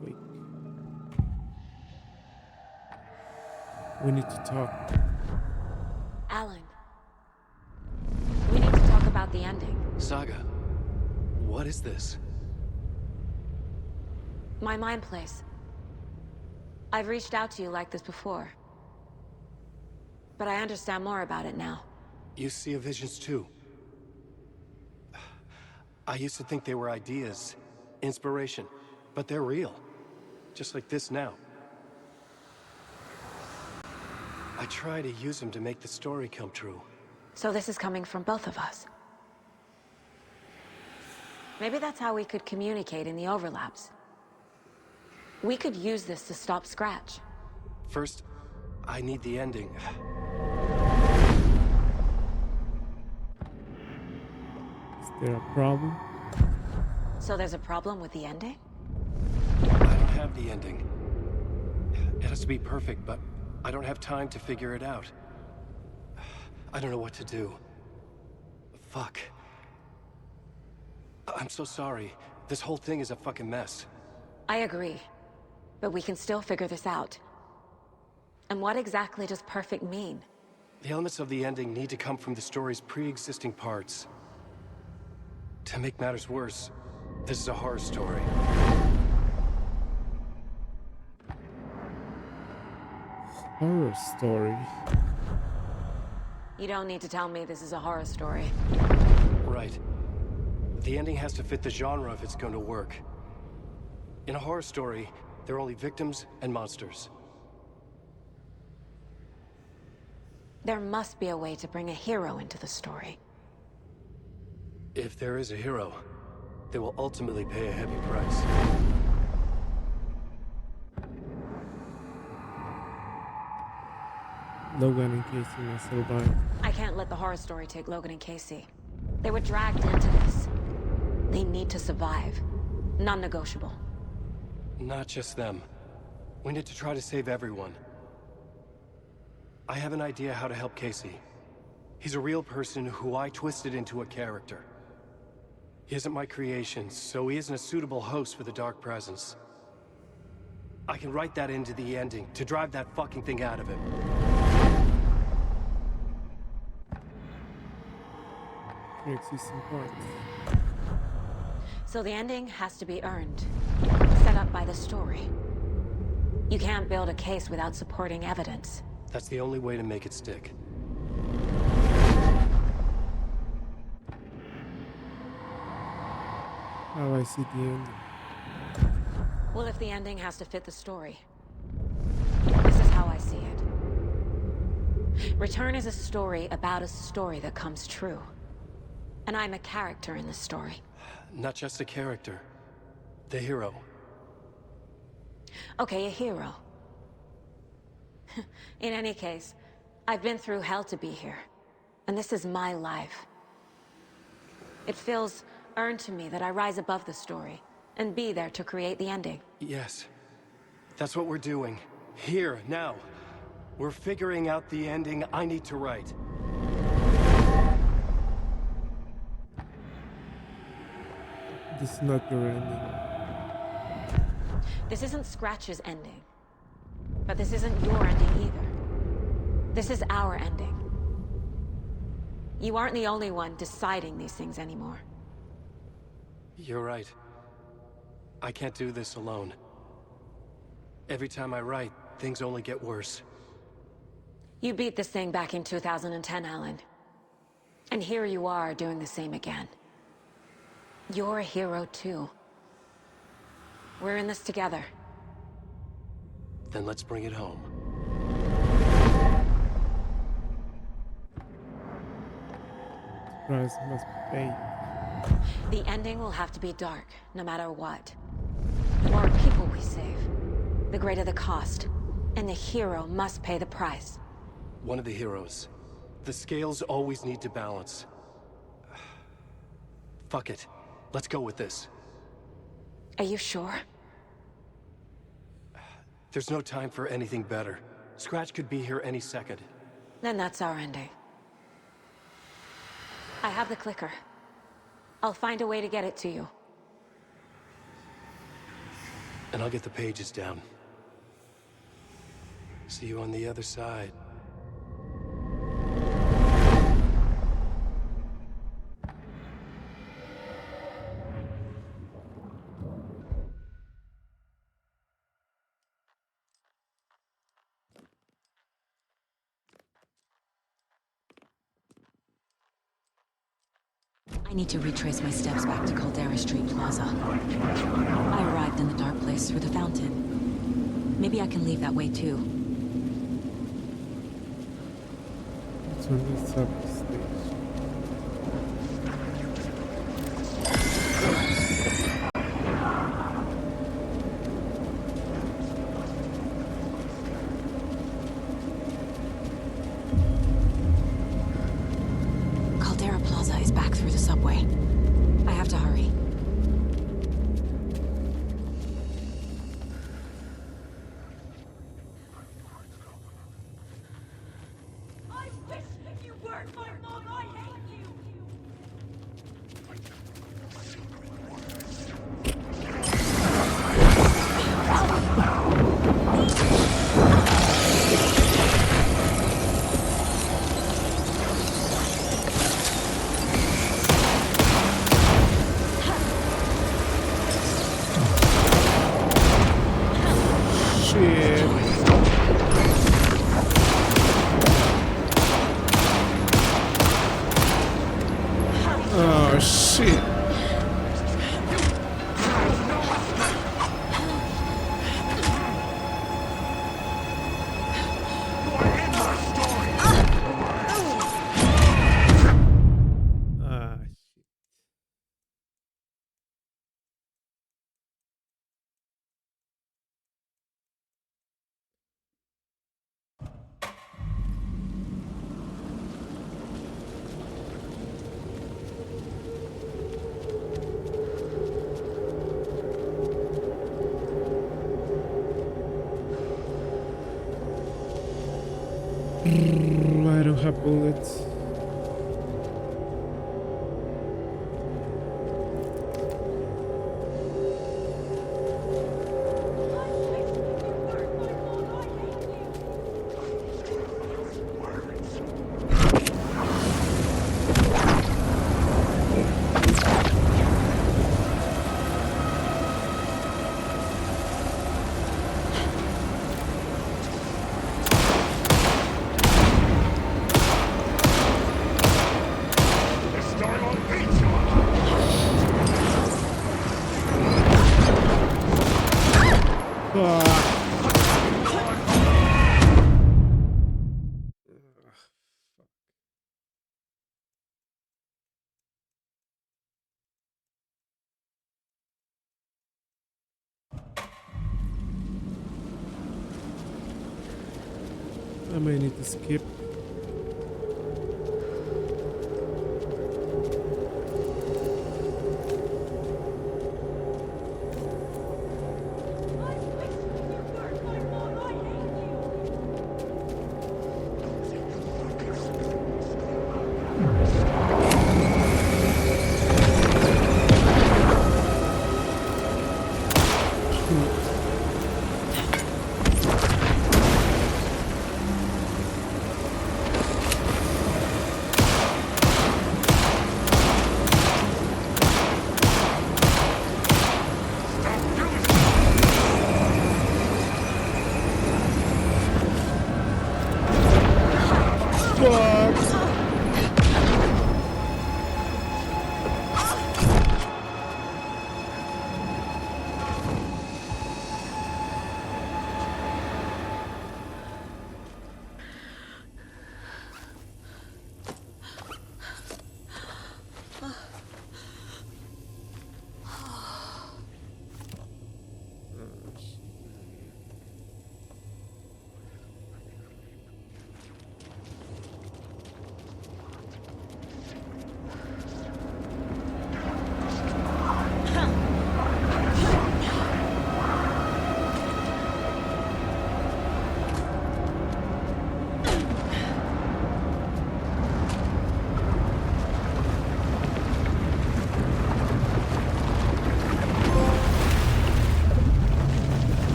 Wait. We need to talk. Alan. We need to talk about the ending. Saga, what is this? My mind place. I've reached out to you like this before. But I understand more about it now. You see visions too. I used to think they were ideas, inspiration, but they're real. Just like this now. I try to use them to make the story come true. So this is coming from both of us. Maybe that's how we could communicate in the overlaps. We could use this to stop Scratch. First, I need the ending. there a problem? So there's a problem with the ending? I don't have the ending. It has to be perfect, but I don't have time to figure it out. I don't know what to do. Fuck. I'm so sorry. This whole thing is a fucking mess. I agree. But we can still figure this out. And what exactly does perfect mean? The elements of the ending need to come from the story's pre-existing parts. To make matters worse, this is a horror story. Horror story? You don't need to tell me this is a horror story. Right. The ending has to fit the genre if it's going to work. In a horror story, there are only victims and monsters. There must be a way to bring a hero into the story. If there is a hero, they will ultimately pay a heavy price. Logan and Casey must survive. I can't let the horror story take Logan and Casey. They were dragged into this. They need to survive. Non-negotiable. Not just them. We need to try to save everyone. I have an idea how to help Casey. He's a real person who I twisted into a character. He isn't my creation, so he isn't a suitable host for the Dark Presence. I can write that into the ending to drive that fucking thing out of him. Pre-existing parts. So the ending has to be earned. Set up by the story. You can't build a case without supporting evidence. That's the only way to make it stick. How I see the ending. Well, if the ending has to fit the story. This is how I see it. Return is a story about a story that comes true. And I'm a character in the story. Not just a character. The hero. Okay, a hero. In any case, I've been through hell to be here. And this is my life. It feels earned to me that I rise above the story and be there to create the ending. Yes. That's what we're doing. Here, now. We're figuring out the ending I need to write. This is not your ending. This isn't Scratch's ending. But this isn't your ending either. This is our ending. You aren't the only one deciding these things anymore. You're right. I can't do this alone. Every time I write, things only get worse. You beat this thing back in 2010, Alan. And here you are doing the same again. You're a hero too. We're in this together. Then let's bring it home. Price must be paid. The ending will have to be dark, no matter what. The more people we save, the greater the cost. And the hero must pay the price. One of the heroes. The scales always need to balance. Fuck it. Let's go with this. Are you sure? There's no time for anything better. Scratch could be here any second. Then that's our ending. I have the clicker. I'll find a way to get it to you. And I'll get the pages down. See you on the other side. I need to retrace my steps back to Caldera Street Plaza. I arrived in the dark place through the fountain. Maybe I can leave that way too. It's on the substation. Caldera Plaza is back through the subway. have to hurry. I wish you weren't my mom. I hate you. Oh shit. Ah shit. I don't have bullets. I may need to skip.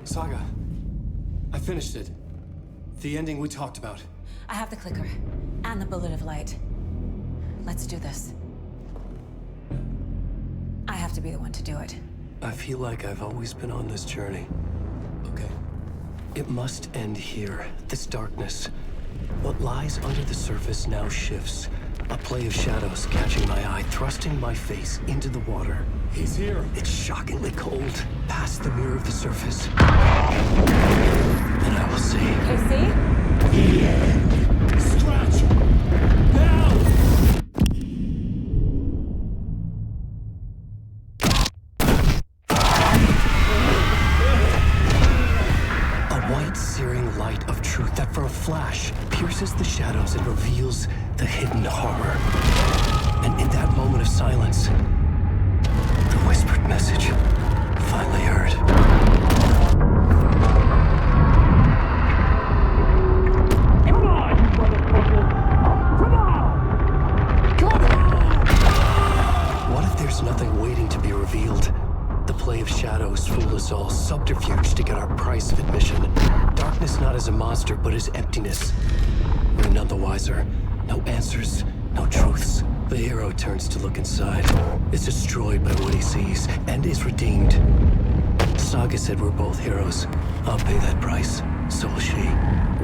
Saga, I finished it. The ending we talked about. I have the clicker and the bullet of light. Let's do this. I have to be the one to do it. I feel like I've always been on this journey. Okay. It must end here. This darkness. What lies under the surface now shifts. A play of shadows catching my eye, thrusting my face into the water. He's here. It's shockingly cold, past the mirror of the surface. And I will see. Casey? The end. Scratch! Now! A white pierces the shadows and reveals the hidden horror. And in that moment of silence, the whispered message finally heard. Come on, you motherfucker! Come on! Come on! What if there's nothing waiting to be revealed? The play of shadows fool us all, subterfuge to get our price of admission. Darkness not as a monster, but as emptiness. We're none the wiser. No answers, no truths. The hero turns to look inside, is destroyed by what he sees, and is redeemed. Saga said we're both heroes. I'll pay that price. So will she.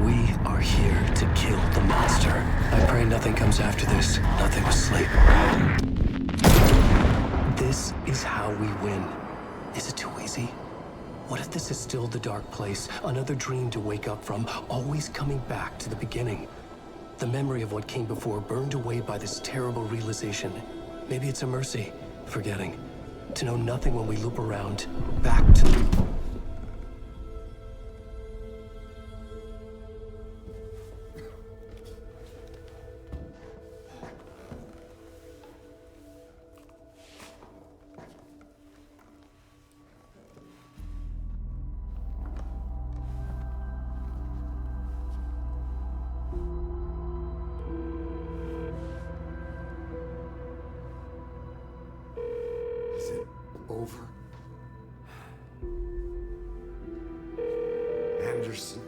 We are here to kill the monster. I pray nothing comes after this. Nothing will sleep. This is how we win. Is it too easy? What if this is still the dark place? Another dream to wake up from, always coming back to the beginning. The memory of what came before burned away by this terrible realization. Maybe it's a mercy, forgetting. To know nothing when we loop around, back to... Is it over? Anderson?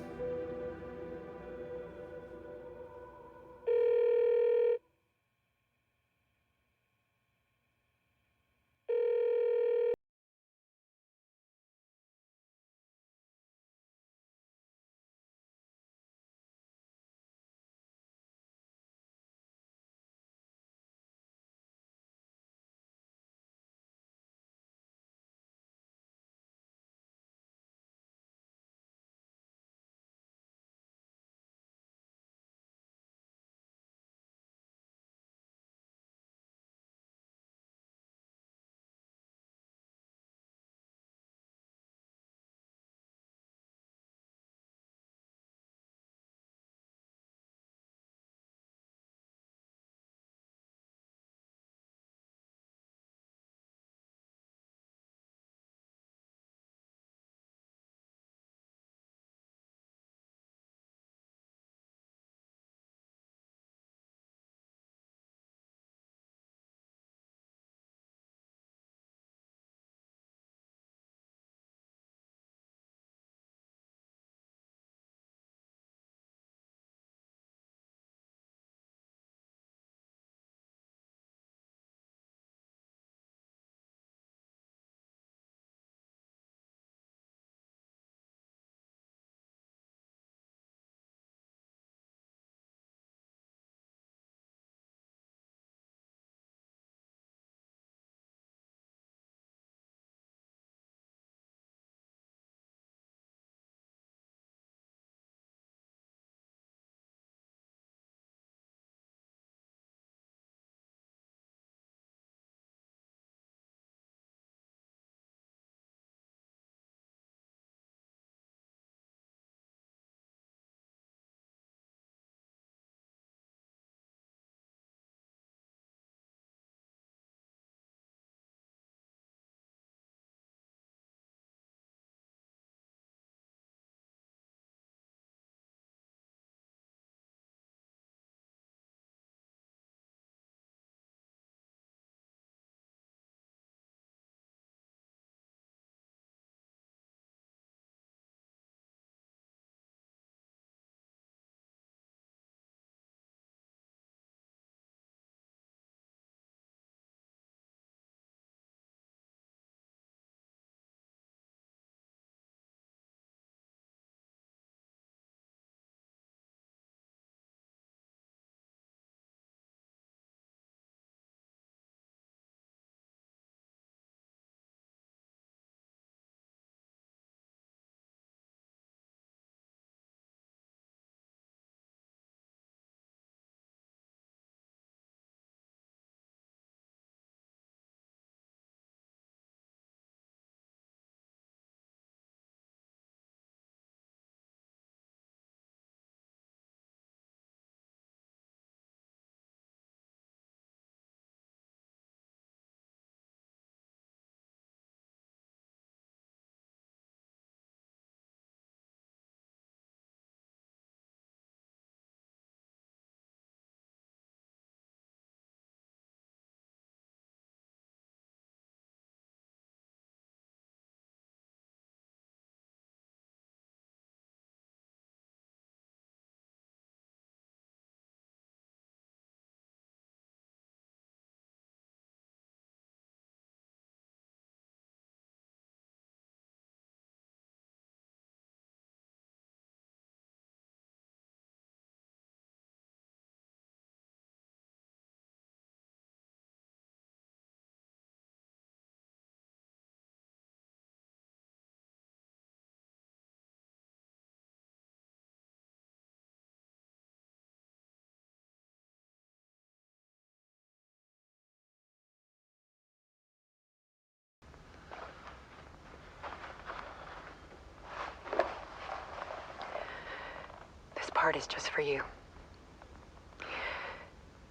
part is just for you.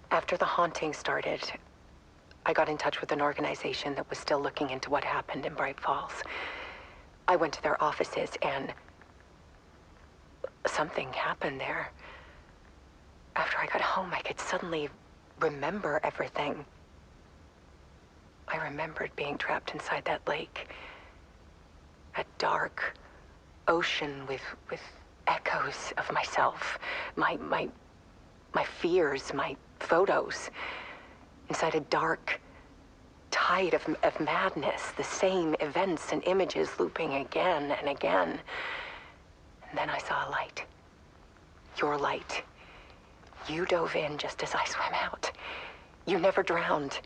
After the haunting started, I got in touch with an organization that was still looking into what happened in Bright Falls. I went to their offices and something happened there. After I got home, I could suddenly remember everything. I remembered being trapped inside that lake. A dark ocean with echoes of myself. My fears, my photos. Inside a dark tide of madness. The same events and images looping again and again. And then I saw a light. Your light. You dove in just as I swam out. You never drowned.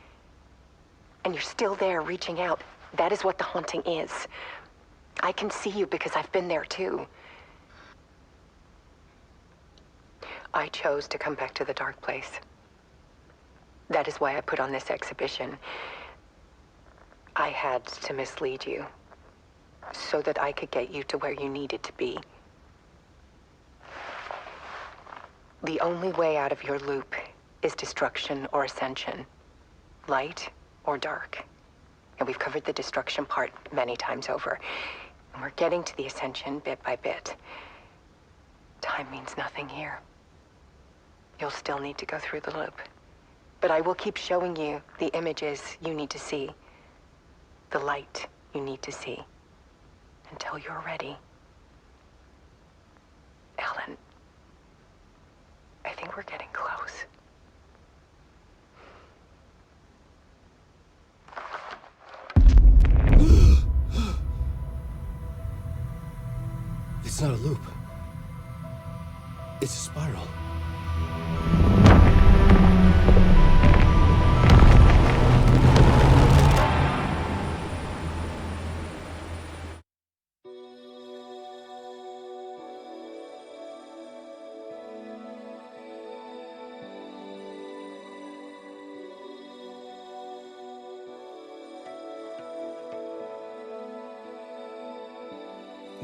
And you're still there reaching out. That is what the haunting is. I can see you because I've been there too. I chose to come back to the dark place. That is why I put on this exhibition. I had to mislead you so that I could get you to where you needed to be. The only way out of your loop is destruction or ascension, light or dark. And we've covered the destruction part many times over. And we're getting to the ascension bit by bit. Time means nothing here. You'll still need to go through the loop. But I will keep showing you the images you need to see, the light you need to see, until you're ready. Alan, I think we're getting close. It's not a loop. It's a spiral.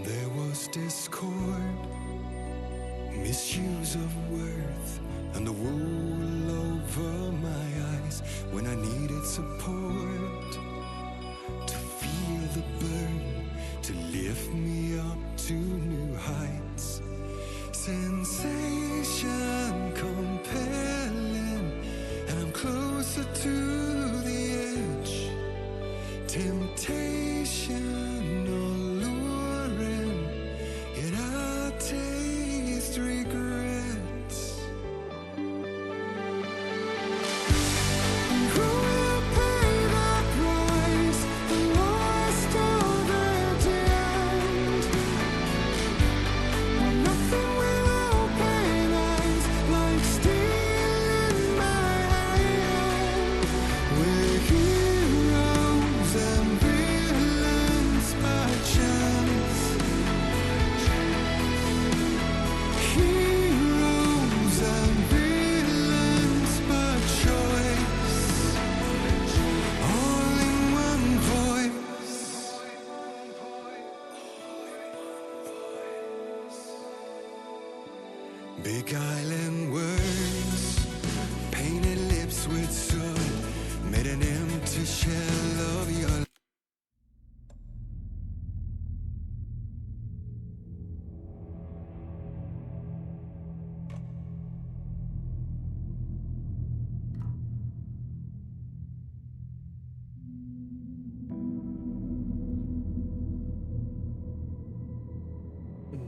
There was discord, misuse of worth, and the wool over my eyes when I needed support. To feel the burn, to lift me up to new heights. Sensation compelling, and I'm closer to the edge. Temptation big island words, painted lips with soot, made an empty shell of your.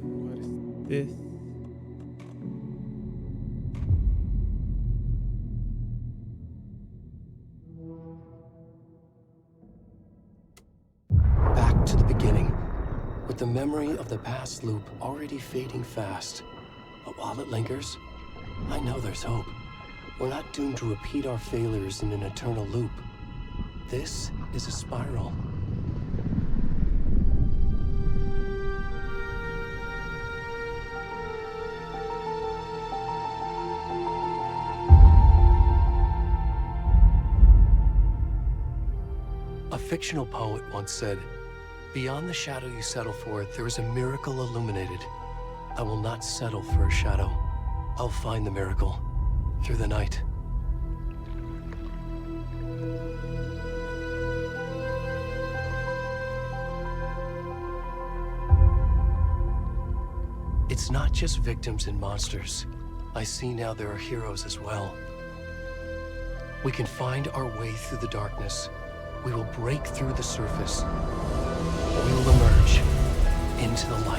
What is this? To the beginning, with the memory of the past loop already fading fast. But while it lingers, I know there's hope. We're not doomed to repeat our failures in an eternal loop. This is a spiral. A fictional poet once said, "Beyond the shadow you settle for, there is a miracle illuminated. I will not settle for a shadow." I'll find the miracle through the night. It's not just victims and monsters. I see now there are heroes as well. We can find our way through the darkness. We will break through the surface. We will emerge into the light.